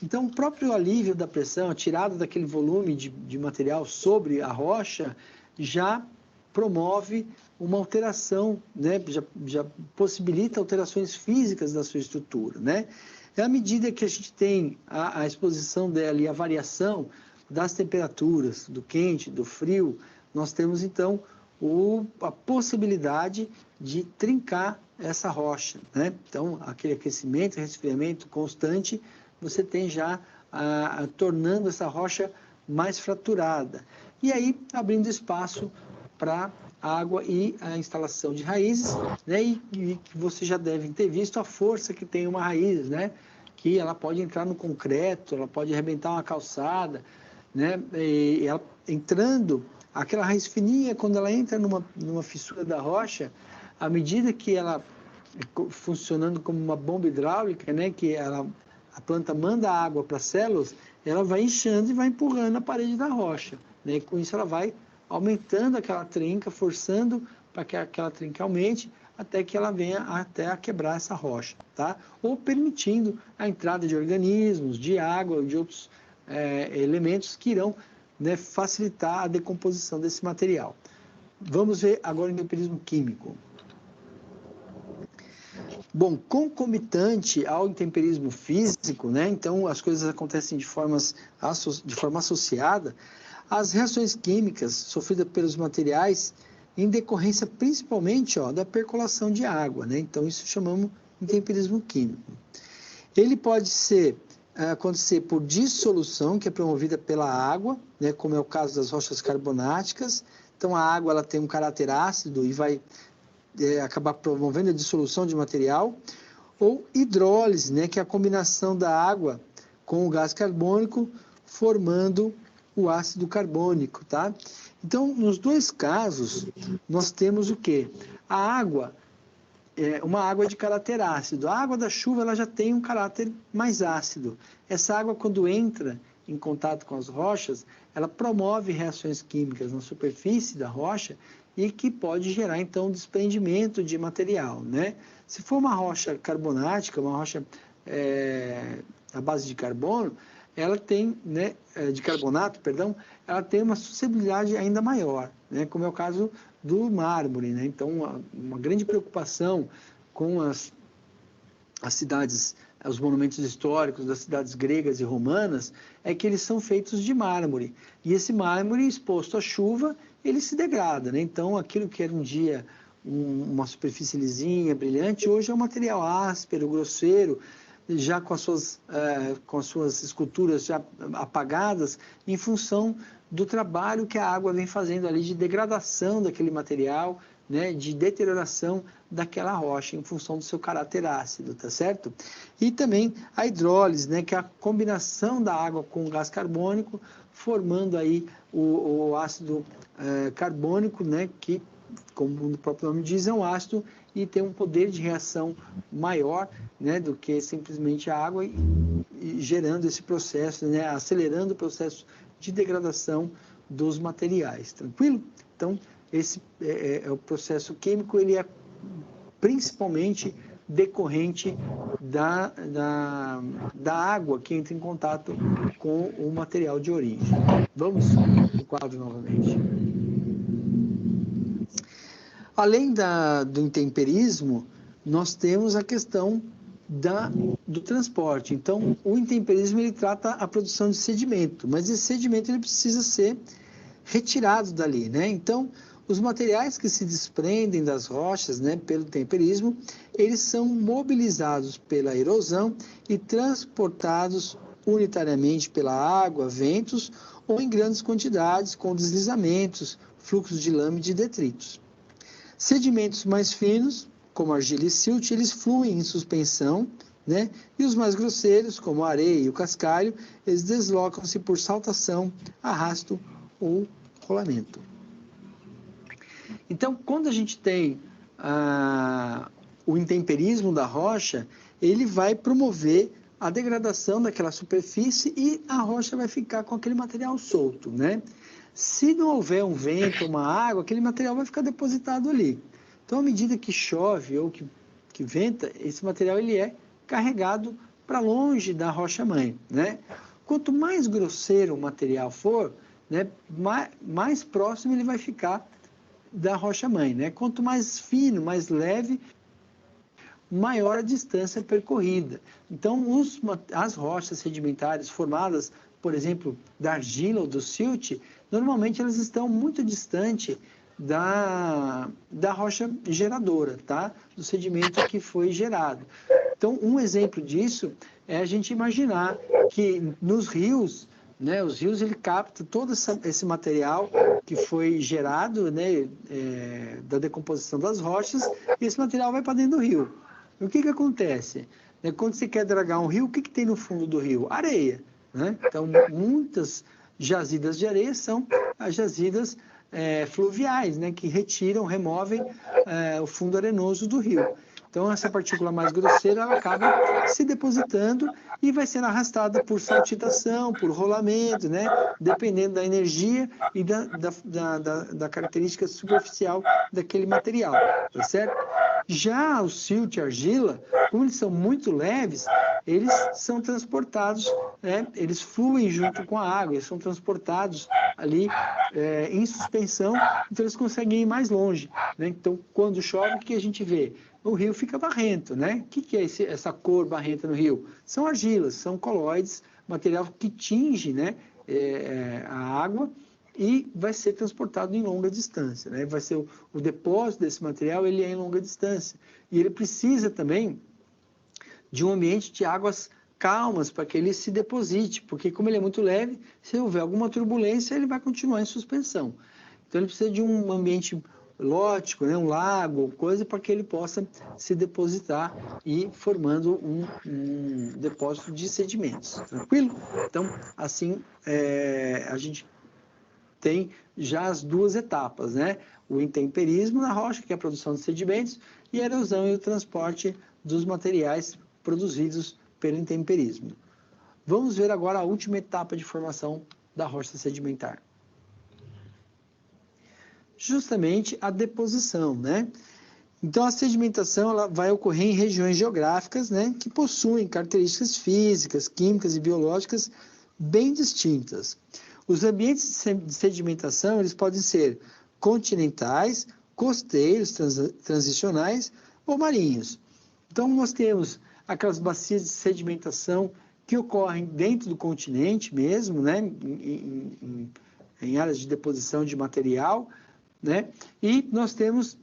Speaker 3: Então, o próprio alívio da pressão, a tirada daquele volume de material sobre a rocha, já promove uma alteração, né? já possibilita alterações físicas da sua estrutura, né? E à medida que a gente tem a exposição dela e a variação das temperaturas, do quente, do frio, nós temos, então, a possibilidade de trincar essa rocha, né? Então, aquele aquecimento, resfriamento constante, você tem já tornando essa rocha mais fraturada. E aí, abrindo espaço para água e a instalação de raízes, né? E você já deve ter visto a força que tem uma raiz, né? Que ela pode entrar no concreto, ela pode arrebentar uma calçada, né? E ela entrando, aquela raiz fininha, quando ela entra numa fissura da rocha, à medida que ela funcionando como uma bomba hidráulica, né? Que a planta manda água para as células, ela vai inchando e vai empurrando a parede da rocha, né? E com isso ela vai aumentando aquela trinca, forçando para que aquela trinca aumente, até que ela venha até a quebrar essa rocha, tá? Ou permitindo a entrada de organismos, de água, de outros elementos que irão, né, facilitar a decomposição desse material. Vamos ver agora o intemperismo químico. Bom, concomitante ao intemperismo físico, né? Então as coisas acontecem de forma associada, as reações químicas sofridas pelos materiais em decorrência principalmente da percolação de água, né? Então isso chamamos de intemperismo químico. Ele pode acontecer por dissolução, que é promovida pela água, né? Como é o caso das rochas carbonáticas. Então a água ela tem um caráter ácido e vai acabar promovendo a dissolução de material, ou hidrólise, né, que é a combinação da água com o gás carbônico, formando o ácido carbônico, tá? Então, nos dois casos, nós temos o quê? A água é uma água de caráter ácido. A água da chuva ela já tem um caráter mais ácido. Essa água, quando entra em contato com as rochas, ela promove reações químicas na superfície da rocha e que pode gerar, então, desprendimento de material, né? Se for uma rocha carbonática, uma rocha à base de carbono, ela tem, né, de carbonato, perdão, ela tem uma suscetibilidade ainda maior, né? Como é o caso do mármore, né? Então, uma grande preocupação com as cidades, os monumentos históricos das cidades gregas e romanas, é que eles são feitos de mármore. E esse mármore, exposto à chuva, ele se degrada, né? Então, aquilo que era um dia uma superfície lisinha, brilhante, hoje é um material áspero, grosseiro, já com as suas esculturas já apagadas, em função do trabalho que a água vem fazendo ali de degradação daquele material, né, de deterioração daquela rocha em função do seu caráter ácido, tá certo? E também a hidrólise, né, que é a combinação da água com o gás carbônico, formando aí o ácido carbônico, né, que, como o próprio nome diz, é um ácido e tem um poder de reação maior, né, do que simplesmente a água e gerando esse processo, né, acelerando o processo de degradação dos materiais, tranquilo? Então, esse o processo químico, ele é principalmente decorrente da água que entra em contato com o material de origem. Vamos no quadro novamente. Além do intemperismo, nós temos a questão do transporte. Então, o intemperismo ele trata a produção de sedimento, mas esse sedimento ele precisa ser retirado dali, né? Então, os materiais que se desprendem das rochas, né, pelo intemperismo, eles são mobilizados pela erosão e transportados unitariamente pela água, ventos ou em grandes quantidades com deslizamentos, fluxos de lama e de detritos. Sedimentos mais finos, como argila e silt, eles fluem em suspensão, né? E os mais grosseiros, como a areia e o cascalho, eles deslocam-se por saltação, arrasto ou rolamento. Então, quando a gente tem o intemperismo da rocha, ele vai promover a degradação daquela superfície e a rocha vai ficar com aquele material solto, né? Se não houver um vento, uma água, aquele material vai ficar depositado ali. Então, à medida que chove ou que venta, esse material ele é carregado para longe da rocha-mãe, né? Quanto mais grosseiro o material for, né, mais próximo ele vai ficar da rocha-mãe, né? Quanto mais fino, mais leve, maior a distância percorrida. Então, as rochas sedimentares formadas, por exemplo, da argila ou do silt, normalmente elas estão muito distante da rocha geradora, tá? Do sedimento que foi gerado. Então, um exemplo disso é a gente imaginar que nos rios, né, os rios ele capta todo esse material que foi gerado, né, da decomposição das rochas, e esse material vai para dentro do rio. E o que acontece? Quando você quer dragar um rio, o que tem no fundo do rio? Areia, né? Então, muitas jazidas de areia são as jazidas fluviais, né, que removem o fundo arenoso do rio. Então, essa partícula mais grosseira, ela acaba se depositando e vai sendo arrastada por saltitação, por rolamento, né? Dependendo da energia e da característica superficial daquele material, tá certo? Já o silt e a argila, como eles são muito leves, eles são transportados, né? Eles fluem junto com a água, eles são transportados ali em suspensão, então eles conseguem ir mais longe, né? Então, quando chove, o que a gente vê? O rio fica barrento, né? O que é essa cor barrenta no rio? São argilas, são colóides, material que tinge, né, a água e vai ser transportado em longa distância, né? Vai ser o depósito desse material, ele é em longa distância. E ele precisa também de um ambiente de águas calmas para que ele se deposite, porque como ele é muito leve, se houver alguma turbulência, ele vai continuar em suspensão. Então, ele precisa de um ambiente lótico, né, um lago, coisa para que ele possa se depositar e formando um depósito de sedimentos. Tranquilo? Então, assim, a gente tem já as duas etapas, né? O intemperismo na rocha, que é a produção de sedimentos, e a erosão e o transporte dos materiais produzidos pelo intemperismo. Vamos ver agora a última etapa de formação da rocha sedimentar. Justamente a deposição, né? Então, a sedimentação ela vai ocorrer em regiões geográficas, né, que possuem características físicas, químicas e biológicas bem distintas. Os ambientes de sedimentação eles podem ser continentais, costeiros, transicionais ou marinhos. Então, nós temos aquelas bacias de sedimentação que ocorrem dentro do continente mesmo, né, em áreas de deposição de material, né, e nós temos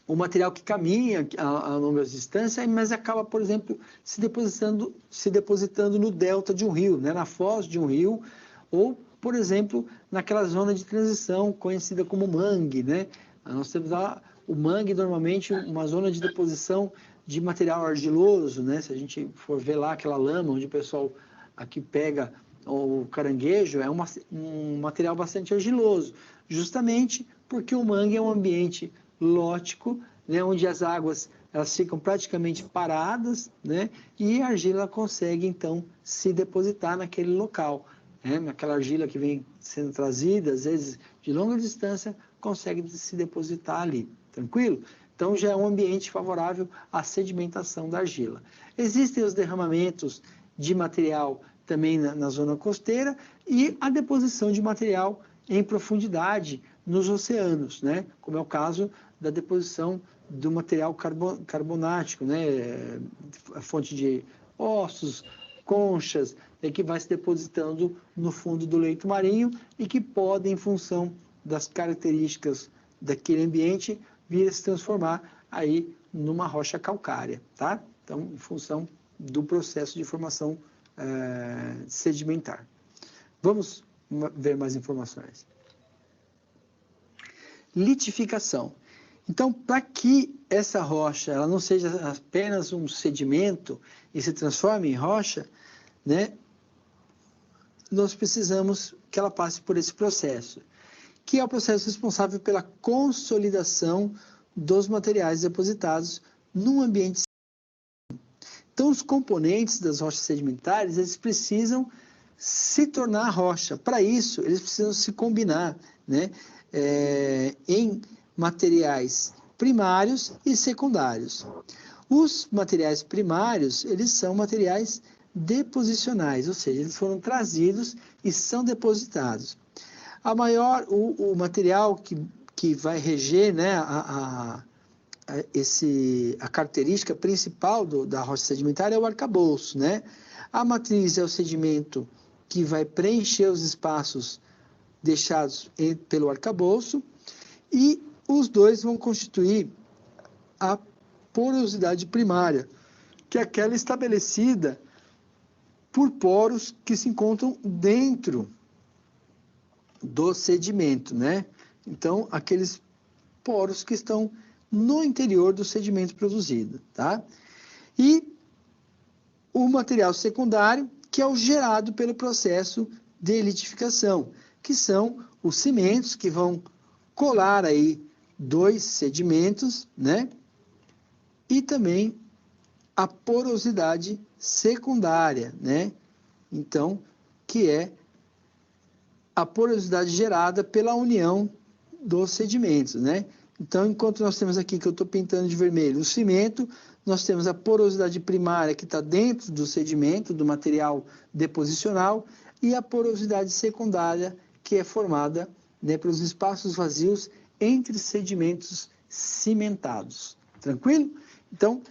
Speaker 3: o material que caminha a longas distâncias, mas acaba, por exemplo, se depositando no delta de um rio, né, na foz de um rio, ou, por exemplo, naquela zona de transição conhecida como mangue, né? Nós temos lá o mangue, normalmente, uma zona de deposição de material argiloso, né? Se a gente for ver lá aquela lama onde o pessoal aqui pega o caranguejo, é um material bastante argiloso, justamente porque o mangue é um ambiente lótico, né, onde as águas elas ficam praticamente paradas, né, e a argila consegue, então, se depositar naquele local. Né, aquela argila que vem sendo trazida, às vezes, de longa distância, consegue se depositar ali. Tranquilo? Então, já é um ambiente favorável à sedimentação da argila. Existem os derramamentos de material também na zona costeira e a deposição de material em profundidade nos oceanos, né? Como é o caso da deposição do material carbonático, né? A fonte de ossos, conchas, que vai se depositando no fundo do leito marinho e que podem, em função das características daquele ambiente, vir a se transformar aí numa rocha calcária, tá? Então, em função do processo de formação sedimentar. Vamos ver mais informações. Litificação. Então, para que essa rocha ela não seja apenas um sedimento e se transforme em rocha, né, nós precisamos que ela passe por esse processo, que é o processo responsável pela consolidação dos materiais depositados num ambiente. Então, os componentes das rochas sedimentares, eles precisam se tornar rocha. Para isso, eles precisam se combinar, né, em materiais primários e secundários. Os materiais primários, eles são materiais deposicionais, ou seja, eles foram trazidos e são depositados. O material que vai reger, né, a característica principal da rocha sedimentar é o arcabouço, né? A matriz é o sedimento que vai preencher os espaços deixados pelo arcabouço, e os dois vão constituir a porosidade primária, que é aquela estabelecida por poros que se encontram dentro do sedimento, né? Então, aqueles poros que estão no interior do sedimento produzido, tá? E o material secundário, que é o gerado pelo processo de litificação, que são os cimentos que vão colar aí dois sedimentos, né? E também a porosidade secundária, né? Então, que é a porosidade gerada pela união dos sedimentos, né? Então, enquanto nós temos aqui, que eu estou pintando de vermelho, o cimento, nós temos a porosidade primária, que está dentro do sedimento, do material deposicional, e a porosidade secundária, que é formada, né, pelos espaços vazios entre sedimentos cimentados. Tranquilo? Então,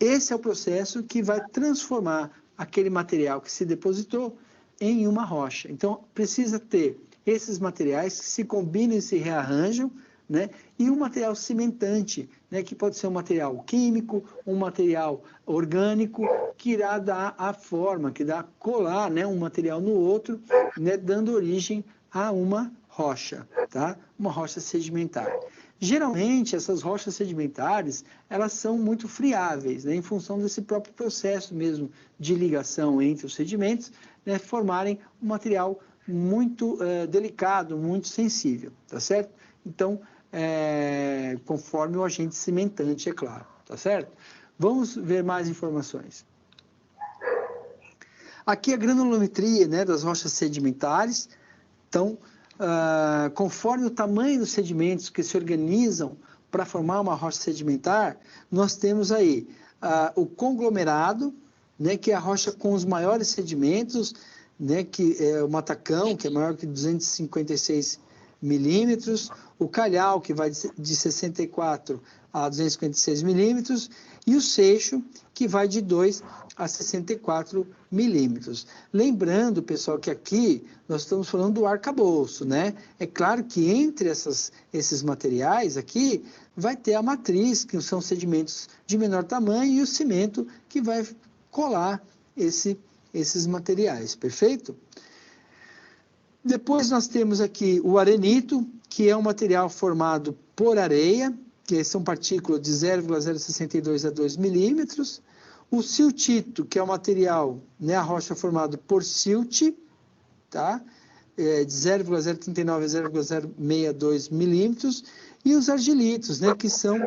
Speaker 3: esse é o processo que vai transformar aquele material que se depositou em uma rocha. Então, precisa ter esses materiais que se combinam e se rearranjam, né? E um material cimentante, né? Que pode ser um material químico, um material orgânico, que irá dar a forma, que dá colar, né, um material no outro, né, dando origem a uma rocha, tá? Uma rocha sedimentar. Geralmente, essas rochas sedimentares, elas são muito friáveis, né, em função desse próprio processo mesmo de ligação entre os sedimentos, né, formarem um material muito delicado, muito sensível, tá certo? Então, conforme o agente cimentante, é claro, tá certo? Vamos ver mais informações. Aqui a granulometria, né, das rochas sedimentares. Então, conforme o tamanho dos sedimentos que se organizam para formar uma rocha sedimentar, nós temos aí o conglomerado, né, que é a rocha com os maiores sedimentos, né, que é o matacão, que é maior que 256 milímetros, o calhau, que vai de 64 a 256 milímetros, e o seixo, que vai de 2 a 64 milímetros. Lembrando, pessoal, que aqui nós estamos falando do arcabouço, né? É claro que entre esses materiais aqui, vai ter a matriz, que são sedimentos de menor tamanho, e o cimento, que vai colar esses materiais, perfeito? Depois nós temos aqui o arenito, que é um material formado por areia, que são partículas de 0,062 a 2 milímetros. O siltito, que é um material, né, a rocha formada por silt, tá? De 0,039 a 0,062 milímetros. E os argilitos, né, que são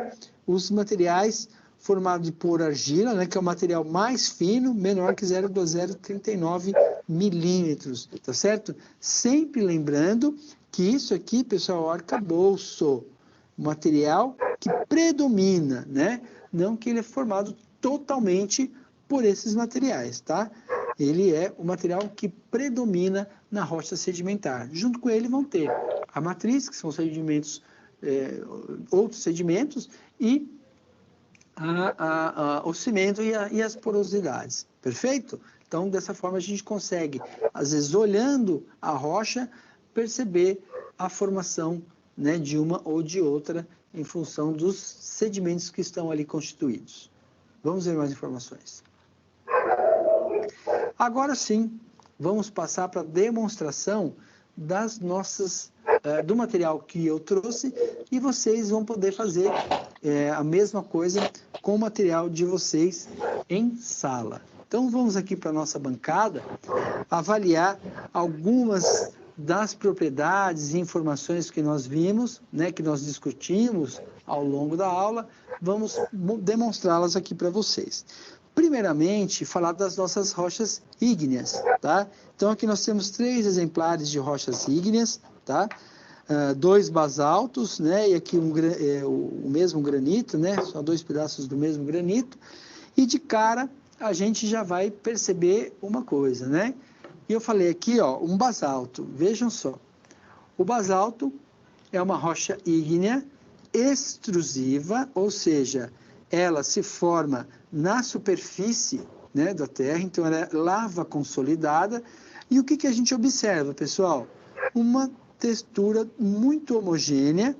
Speaker 3: os materiais formados por argila, né, que é o material mais fino, menor que 0,039 milímetros, tá certo? Sempre lembrando que isso aqui, pessoal, é o arcabouço, material que predomina, né? Não que ele é formado totalmente por esses materiais, tá? Ele é o material que predomina na rocha sedimentar. Junto com ele vão ter a matriz, que são sedimentos, outros sedimentos, e o cimento e as porosidades. Perfeito? Então, dessa forma, a gente consegue, às vezes, olhando a rocha, perceber a formação, né, de uma ou de outra em função dos sedimentos que estão ali constituídos. Vamos ver mais informações. Agora sim, vamos passar para a demonstração das nossas, do material que eu trouxe, e vocês vão poder fazer a mesma coisa com o material de vocês em sala. Então, vamos aqui para a nossa bancada avaliar algumas das propriedades e informações que nós vimos, né, que nós discutimos ao longo da aula. Vamos demonstrá-las aqui para vocês. primeiramente, falar das nossas rochas ígneas, tá? Então, aqui nós temos 3 exemplares de rochas ígneas, tá? 2 basaltos, né? E aqui o mesmo granito, né? Só 2 pedaços do mesmo granito. E de cara, a gente já vai perceber uma coisa, né? E eu falei aqui, ó, um basalto. Vejam só. O basalto é uma rocha ígnea extrusiva, ou seja, ela se forma na superfície, né, da Terra, então ela é lava consolidada. E o que a gente observa, pessoal? Uma textura muito homogênea,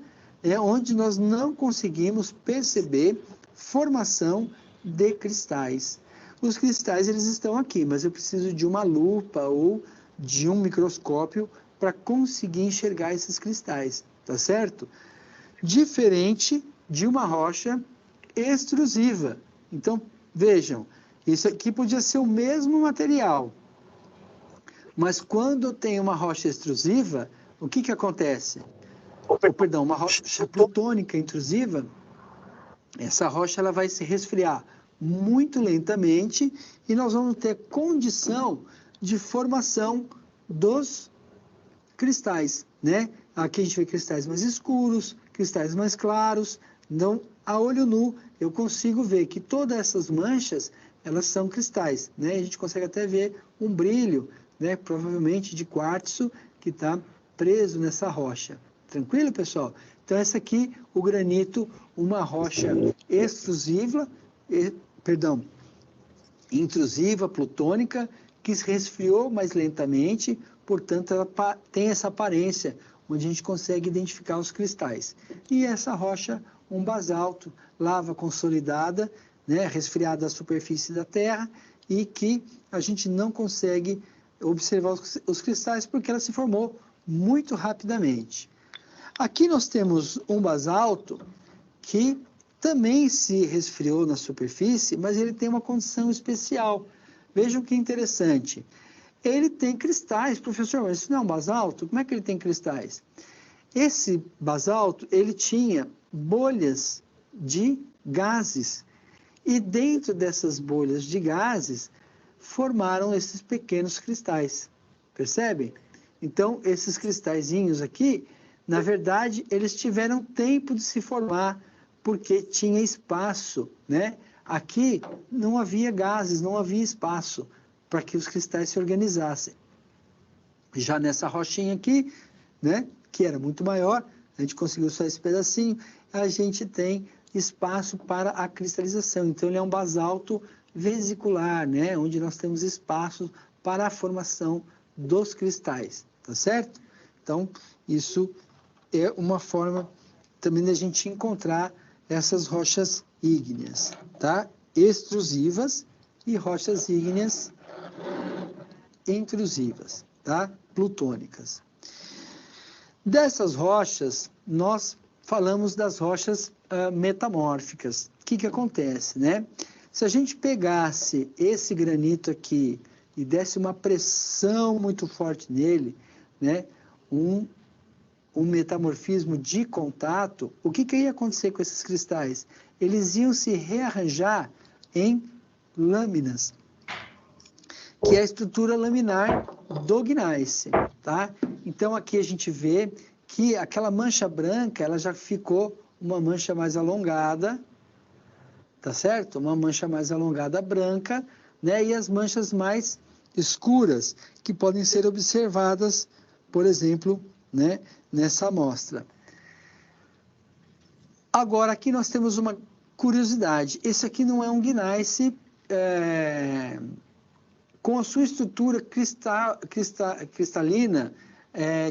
Speaker 3: onde nós não conseguimos perceber formação de cristais. Os cristais, eles estão aqui, mas eu preciso de uma lupa ou de um microscópio para conseguir enxergar esses cristais, tá certo? Diferente de uma rocha extrusiva. Então, vejam, isso aqui podia ser o mesmo material, mas quando tem uma rocha extrusiva, o que acontece? Perdão, uma rocha plutônica intrusiva, essa rocha ela vai se resfriar muito lentamente e nós vamos ter condição de formação dos cristais, né? Aqui a gente vê cristais mais escuros, cristais mais claros. Então, a olho nu, eu consigo ver que todas essas manchas, elas são cristais, né? A gente consegue até ver um brilho, né? Provavelmente de quartzo que está preso nessa rocha. Tranquilo, pessoal? Então, essa aqui, o granito, uma rocha extrusiva, intrusiva, plutônica, que se resfriou mais lentamente, portanto, ela tem essa aparência, onde a gente consegue identificar os cristais. E essa rocha, um basalto, lava consolidada, né, resfriada da superfície da Terra, e que a gente não consegue observar os cristais, porque ela se formou muito rapidamente. Aqui nós temos um basalto que também se resfriou na superfície, mas ele tem uma condição especial. Vejam que interessante. Ele tem cristais, professor, mas isso não é um basalto? Como é que ele tem cristais? Esse basalto, ele tinha bolhas de gases, e dentro dessas bolhas de gases, formaram esses pequenos cristais, percebem? Então, esses cristalzinhos aqui, na verdade, eles tiveram tempo de se formar, porque tinha espaço, né? Aqui não havia gases, não havia espaço para que os cristais se organizassem. Já nessa rochinha aqui, né, que era muito maior, a gente conseguiu só esse pedacinho, a gente tem espaço para a cristalização. Então, ele é um basalto vesicular, né, onde nós temos espaço para a formação dos cristais, tá certo? Então, isso é uma forma também da gente encontrar essas rochas ígneas, tá? Extrusivas e rochas ígneas intrusivas, tá? Plutônicas. Dessas rochas, nós falamos das rochas metamórficas. O que acontece, né? Se a gente pegasse esse granito aqui e desse uma pressão muito forte nele, né? Um metamorfismo de contato, o que ia acontecer com esses cristais? Eles iam se rearranjar em lâminas, que é a estrutura laminar do gneiss, tá? Então, aqui a gente vê que aquela mancha branca, ela já ficou uma mancha mais alongada, tá certo? Uma mancha mais alongada branca, né? E as manchas mais escuras, que podem ser observadas, por exemplo, né, nessa amostra. Agora, aqui nós temos uma curiosidade. Esse aqui não é um gneiss com a sua estrutura cristalina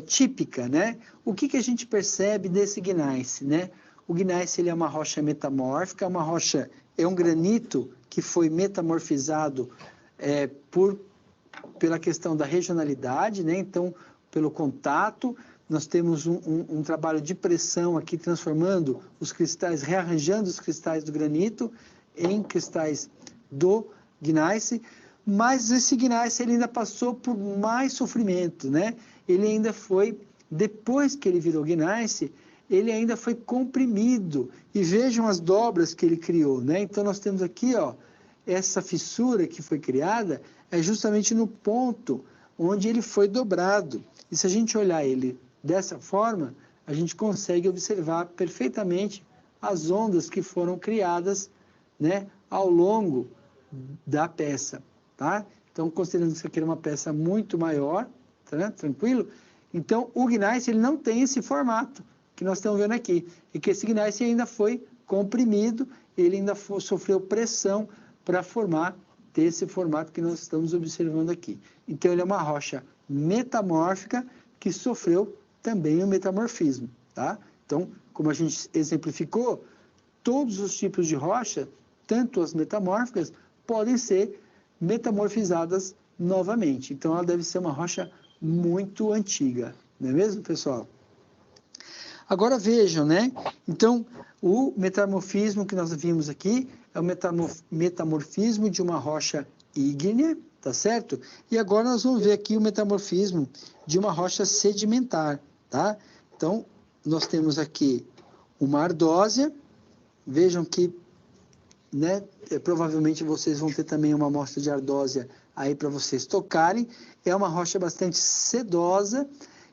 Speaker 3: típica, né? O que a gente percebe desse gneiss, né? O gneiss, ele é uma rocha metamórfica, é um granito que foi metamorfizado pela questão da regionalidade, né? Então, pelo contato, nós temos um trabalho de pressão aqui, transformando os cristais, rearranjando os cristais do granito em cristais do gneiss, mas esse gneiss ele ainda passou por mais sofrimento, né? Ele ainda foi, depois que ele virou gneiss, ele ainda foi comprimido, e vejam as dobras que ele criou, né? Então, nós temos aqui, ó, essa fissura que foi criada é justamente no ponto onde ele foi dobrado. E se a gente olhar ele dessa forma, a gente consegue observar perfeitamente as ondas que foram criadas, né, ao longo da peça, tá? Então, considerando que isso aqui era uma peça muito maior, tá? Tranquilo? Então, o gneiss ele não tem esse formato que nós estamos vendo aqui, e que esse gneiss ainda foi comprimido, ele ainda sofreu pressão para formar esse formato que nós estamos observando aqui. Então, ele é uma rocha metamórfica que sofreu também o metamorfismo, tá? Então, como a gente exemplificou, todos os tipos de rocha, tanto as metamórficas, podem ser metamorfizadas novamente. Então, ela deve ser uma rocha muito antiga, não é mesmo, pessoal? Agora vejam, né? Então, o metamorfismo que nós vimos aqui é o metamorfismo de uma rocha ígnea, tá certo? E agora nós vamos ver aqui o metamorfismo de uma rocha sedimentar, tá? Então, nós temos aqui uma ardósia. Vejam que, né, provavelmente vocês vão ter também uma amostra de ardósia aí para vocês tocarem. É uma rocha bastante sedosa,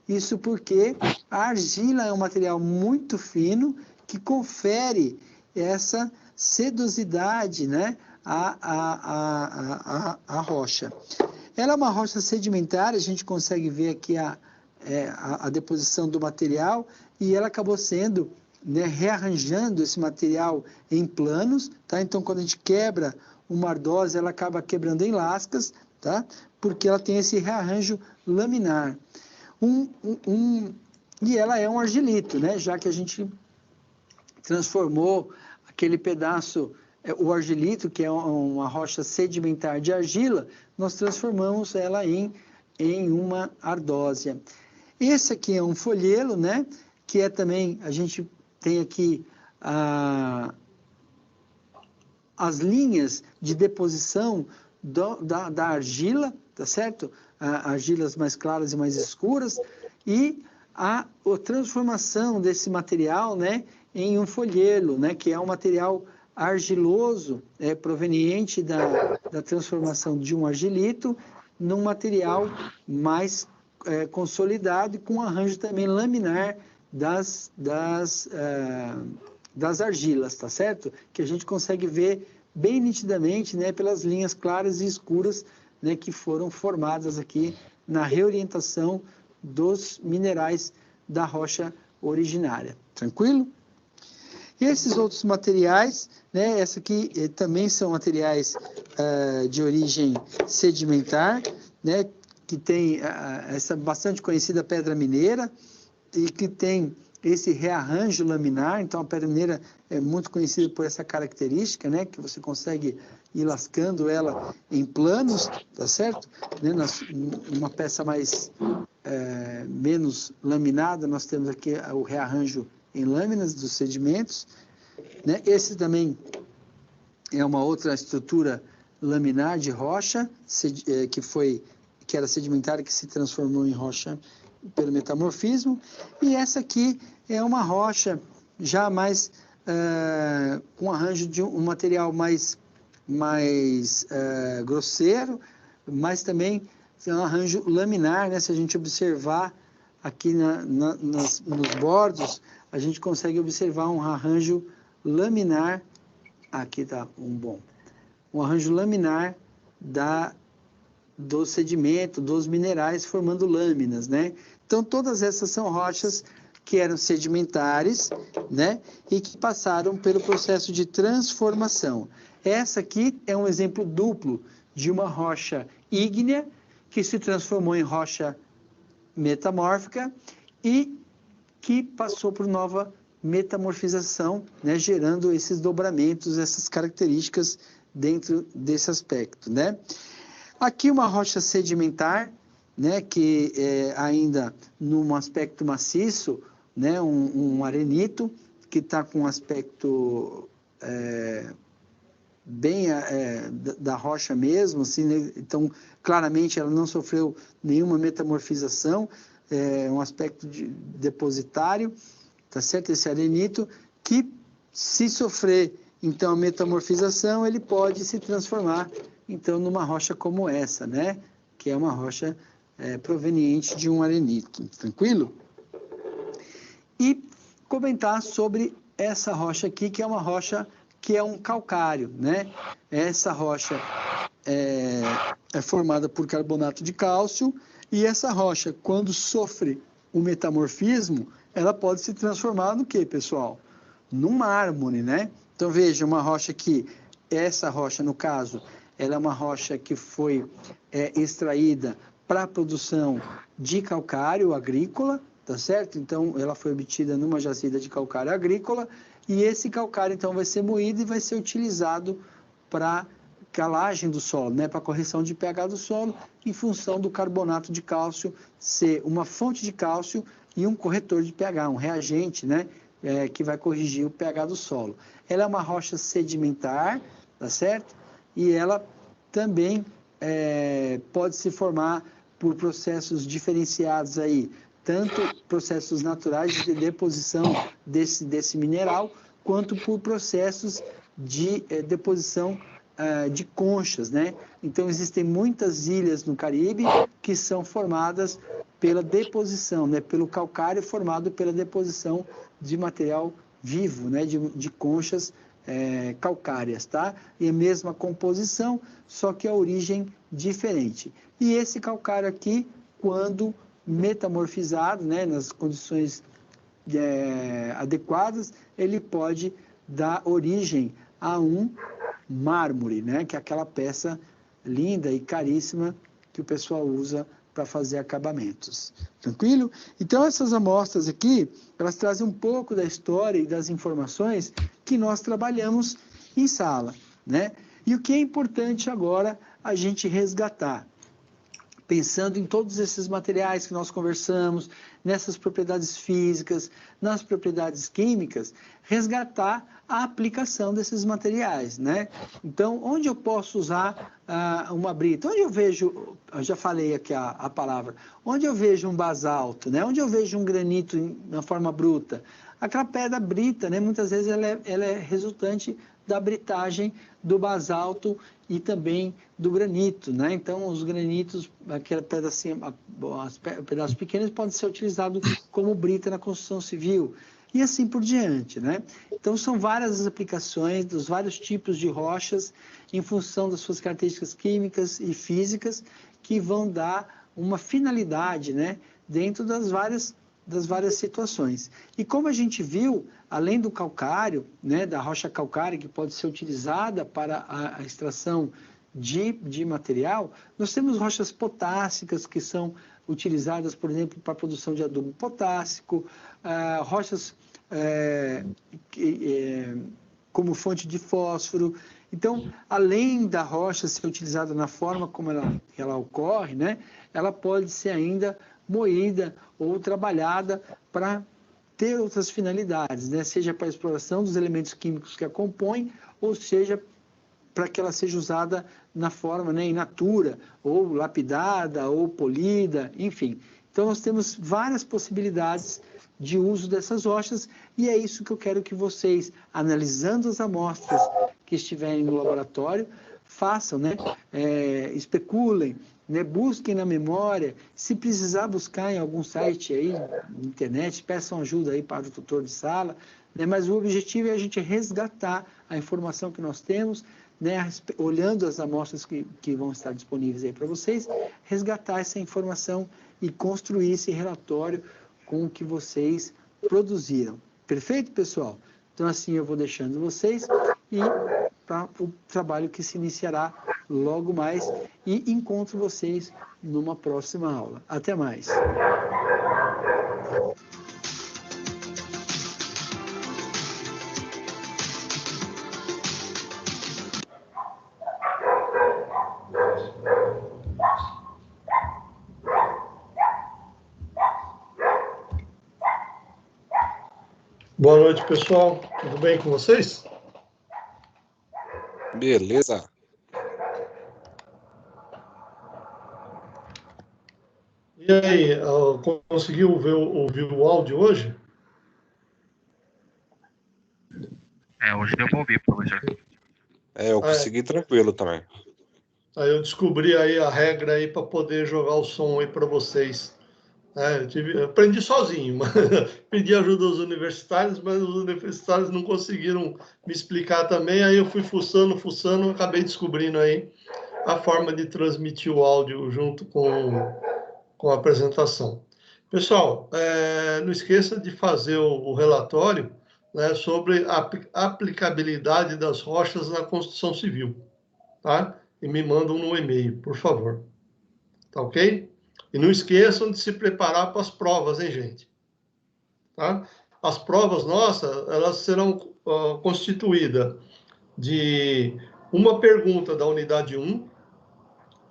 Speaker 3: isso porque a argila é um material muito fino que confere essa sedosidade, né, à rocha. Ela é uma rocha sedimentar, a gente consegue ver aqui a deposição do material, e ela acabou sendo, né, rearranjando esse material em planos, tá? Então, quando a gente quebra uma ardósia, ela acaba quebrando em lascas, tá? Porque ela tem esse rearranjo laminar. E ela é um argilito, né? Já que a gente transformou aquele pedaço, o argilito, que é uma rocha sedimentar de argila, nós transformamos ela em uma ardósia. Esse aqui é um folhelo, né? Que é também, a gente tem aqui as linhas de deposição da argila, tá certo? Argilas mais claras e mais escuras, e a transformação desse material, né, em um folhelo, né, que é um material argiloso, proveniente da transformação de um argilito num material mais consolidado e com arranjo também laminar das argilas, tá certo? Que a gente consegue ver bem nitidamente, né, pelas linhas claras e escuras, né, que foram formadas aqui na reorientação dos minerais da rocha originária. Tranquilo? E esses outros materiais, né, essa aqui também são materiais de origem sedimentar, né, que tem essa bastante conhecida pedra mineira e que tem esse rearranjo laminar. Então, a pedra mineira é muito conhecida por essa característica, né, que você consegue ir lascando ela em planos, tá certo? Né, uma peça menos laminada, nós temos aqui o rearranjo em lâminas dos sedimentos, né? Esse também é uma outra estrutura laminar de rocha, que era sedimentar, que se transformou em rocha pelo metamorfismo. E essa aqui é uma rocha já mais com arranjo de um material mais grosseiro, mas também tem um arranjo laminar, né? Se a gente observar aqui nos bordos, a gente consegue observar um arranjo laminar. Aqui está um arranjo laminar do sedimento, dos minerais, formando lâminas, né? Então, todas essas são rochas que eram sedimentares, né? E que passaram pelo processo de transformação. Essa aqui é um exemplo duplo de uma rocha ígnea que se transformou em rocha metamórfica e que passou por nova metamorfização, né, gerando esses dobramentos, essas características dentro desse aspecto, né? Aqui uma rocha sedimentar, né, que é ainda num aspecto maciço, né, um arenito que está com um aspecto bem da rocha mesmo, assim, né? Então, claramente ela não sofreu nenhuma metamorfização, um aspecto depositário, tá certo? Esse arenito, que se sofrer então a metamorfização ele pode se transformar então numa rocha como essa, né? Que é uma rocha proveniente de um arenito, tranquilo? E comentar sobre essa rocha aqui, que é uma rocha que é um calcário, né? Essa rocha é formada por carbonato de cálcio, e essa rocha, quando sofre o metamorfismo, ela pode se transformar no quê, pessoal? Num mármore, né? Então, veja, uma rocha que, essa rocha, no caso, ela é uma rocha que foi extraída para a produção de calcário agrícola, tá certo? Então, ela foi obtida numa jazida de calcário agrícola, e esse calcário, então, vai ser moído e vai ser utilizado para calagem do solo, né? Para correção de pH do solo, em função do carbonato de cálcio ser uma fonte de cálcio e um corretor de pH, um reagente, né? Que vai corrigir o pH do solo. Ela é uma rocha sedimentar, tá certo? E ela também pode se formar por processos diferenciados aí, tanto processos naturais de deposição desse mineral, quanto por processos de deposição de conchas, né? Então, existem muitas ilhas no Caribe que são formadas pela deposição, né? Pelo calcário formado pela deposição de material vivo, né? De conchas calcárias, tá? E a mesma composição, só que a origem diferente. E esse calcário aqui, quando metamorfizado, né? Nas condições adequadas, ele pode dar origem a um mármore, né? Que é aquela peça linda e caríssima que o pessoal usa para fazer acabamentos. Tranquilo? Então, essas amostras aqui, elas trazem um pouco da história e das informações que nós trabalhamos em sala, né? E o que é importante agora a gente resgatar? Pensando em todos esses materiais que nós conversamos, nessas propriedades físicas, nas propriedades químicas, resgatar a aplicação desses materiais, né? Então, onde eu posso usar uma brita? Onde eu vejo, eu já falei aqui a palavra, onde eu vejo um basalto, né? Onde eu vejo um granito na forma bruta? Aquela pedra brita, né? Muitas vezes ela é resultante da britagem do basalto e também do granito, né? Então, os granitos, aquela pedacinha, os pedaços pequenos podem ser utilizados como brita na construção civil e assim por diante, né? Então, são várias as aplicações dos vários tipos de rochas em função das suas características químicas e físicas que vão dar uma finalidade, né? Dentro das várias situações. E como a gente viu, além do calcário, né, da rocha calcária, que pode ser utilizada para a extração de material, nós temos rochas potássicas, que são utilizadas, por exemplo, para a produção de adubo potássico, rochas como fonte de fósforo. Então, além da rocha ser utilizada na forma como ela ocorre, né, ela pode ser ainda moída ou trabalhada para ter outras finalidades, né? Seja para a exploração dos elementos químicos que a compõem, ou seja, para que ela seja usada na forma, né, in natura, ou lapidada, ou polida, enfim. Então, nós temos várias possibilidades de uso dessas rochas, e é isso que eu quero que vocês, analisando as amostras que estiverem no laboratório, façam, né? Especulem, né? Busquem na memória, se precisar buscar em algum site aí, na internet, peçam ajuda aí para o tutor de sala, né? Mas o objetivo é a gente resgatar a informação que nós temos, né? Olhando as amostras que vão estar disponíveis aí para vocês, resgatar essa informação e construir esse relatório com o que vocês produziram. Perfeito, pessoal? Então, assim, eu vou deixando vocês e para o trabalho que se iniciará logo mais, e encontro vocês numa próxima aula. Até mais.
Speaker 2: Boa noite, pessoal. Tudo bem com vocês?
Speaker 4: Beleza.
Speaker 2: E aí, conseguiu ouvir o áudio hoje?
Speaker 1: Hoje deu para ouvir, professor.
Speaker 4: Eu consegui tranquilo também.
Speaker 2: Aí eu descobri aí a regra aí para poder jogar o som aí para vocês. Eu aprendi sozinho, mas pedi ajuda aos universitários, mas os universitários não conseguiram me explicar também. Aí eu fui fuçando, acabei descobrindo aí a forma de transmitir o áudio junto com a apresentação. Pessoal, não esqueça de fazer o relatório, né, sobre a aplicabilidade das rochas na construção civil, tá? E me mandam no e-mail, por favor. Tá ok? E não esqueçam de se preparar para as provas, hein, gente? Tá? As provas nossas, elas serão constituídas de uma pergunta da unidade 1,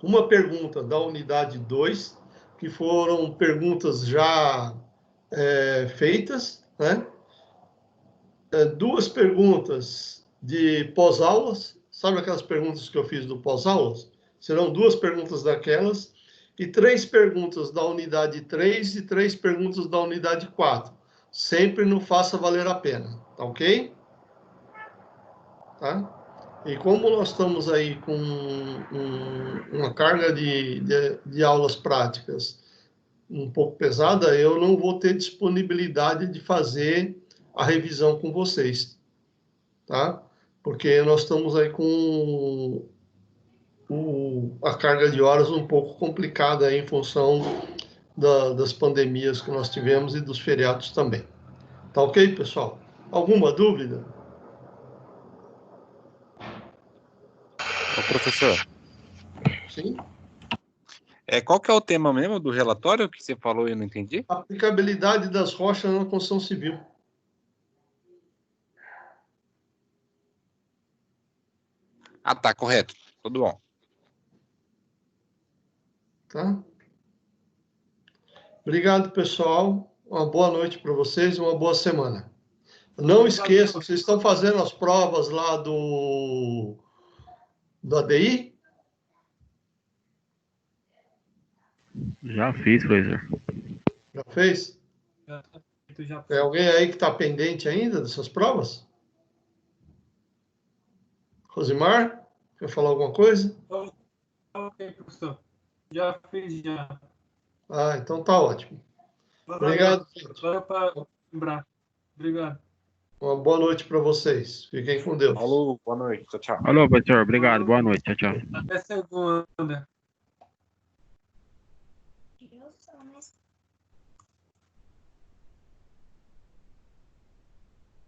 Speaker 2: uma pergunta da unidade 2, que foram perguntas já feitas, né? Duas perguntas de pós-aulas, sabe aquelas perguntas que eu fiz do pós-aulas? Serão duas perguntas daquelas, e 3 perguntas da unidade 3 e 3 perguntas da unidade 4. Sempre no Faça Valer a Pena, tá ok? Tá? E como nós estamos aí com uma carga de aulas práticas um pouco pesada, eu não vou ter disponibilidade de fazer a revisão com vocês, tá? Porque nós estamos aí com a carga de horas um pouco complicada aí em função das pandemias que nós tivemos e dos feriados também. Tá ok, pessoal? Alguma dúvida?
Speaker 4: Ô, professor,
Speaker 2: Sim?
Speaker 4: qual que é o tema mesmo do relatório que você falou e eu não entendi?
Speaker 2: Aplicabilidade das rochas na construção civil.
Speaker 4: Ah, tá, correto. Tudo bom.
Speaker 2: Tá? Obrigado, pessoal. Uma boa noite para vocês e uma boa semana. Não esqueçam, vocês estão fazendo as provas lá do ADI?
Speaker 1: Já fiz, professor.
Speaker 2: Já fez? Tem alguém aí que está pendente ainda dessas provas? Rosimar, quer falar alguma coisa?
Speaker 5: Ok, professor. Já fiz, já.
Speaker 2: Ah, então tá ótimo. Obrigado, gente.
Speaker 5: Só para lembrar. Obrigado.
Speaker 2: Uma boa noite para vocês. Fiquem com Deus.
Speaker 4: Falou, boa noite. Tchau, tchau.
Speaker 1: Alô, professor. Obrigado. Boa noite. Tchau, tchau.
Speaker 5: Até segunda.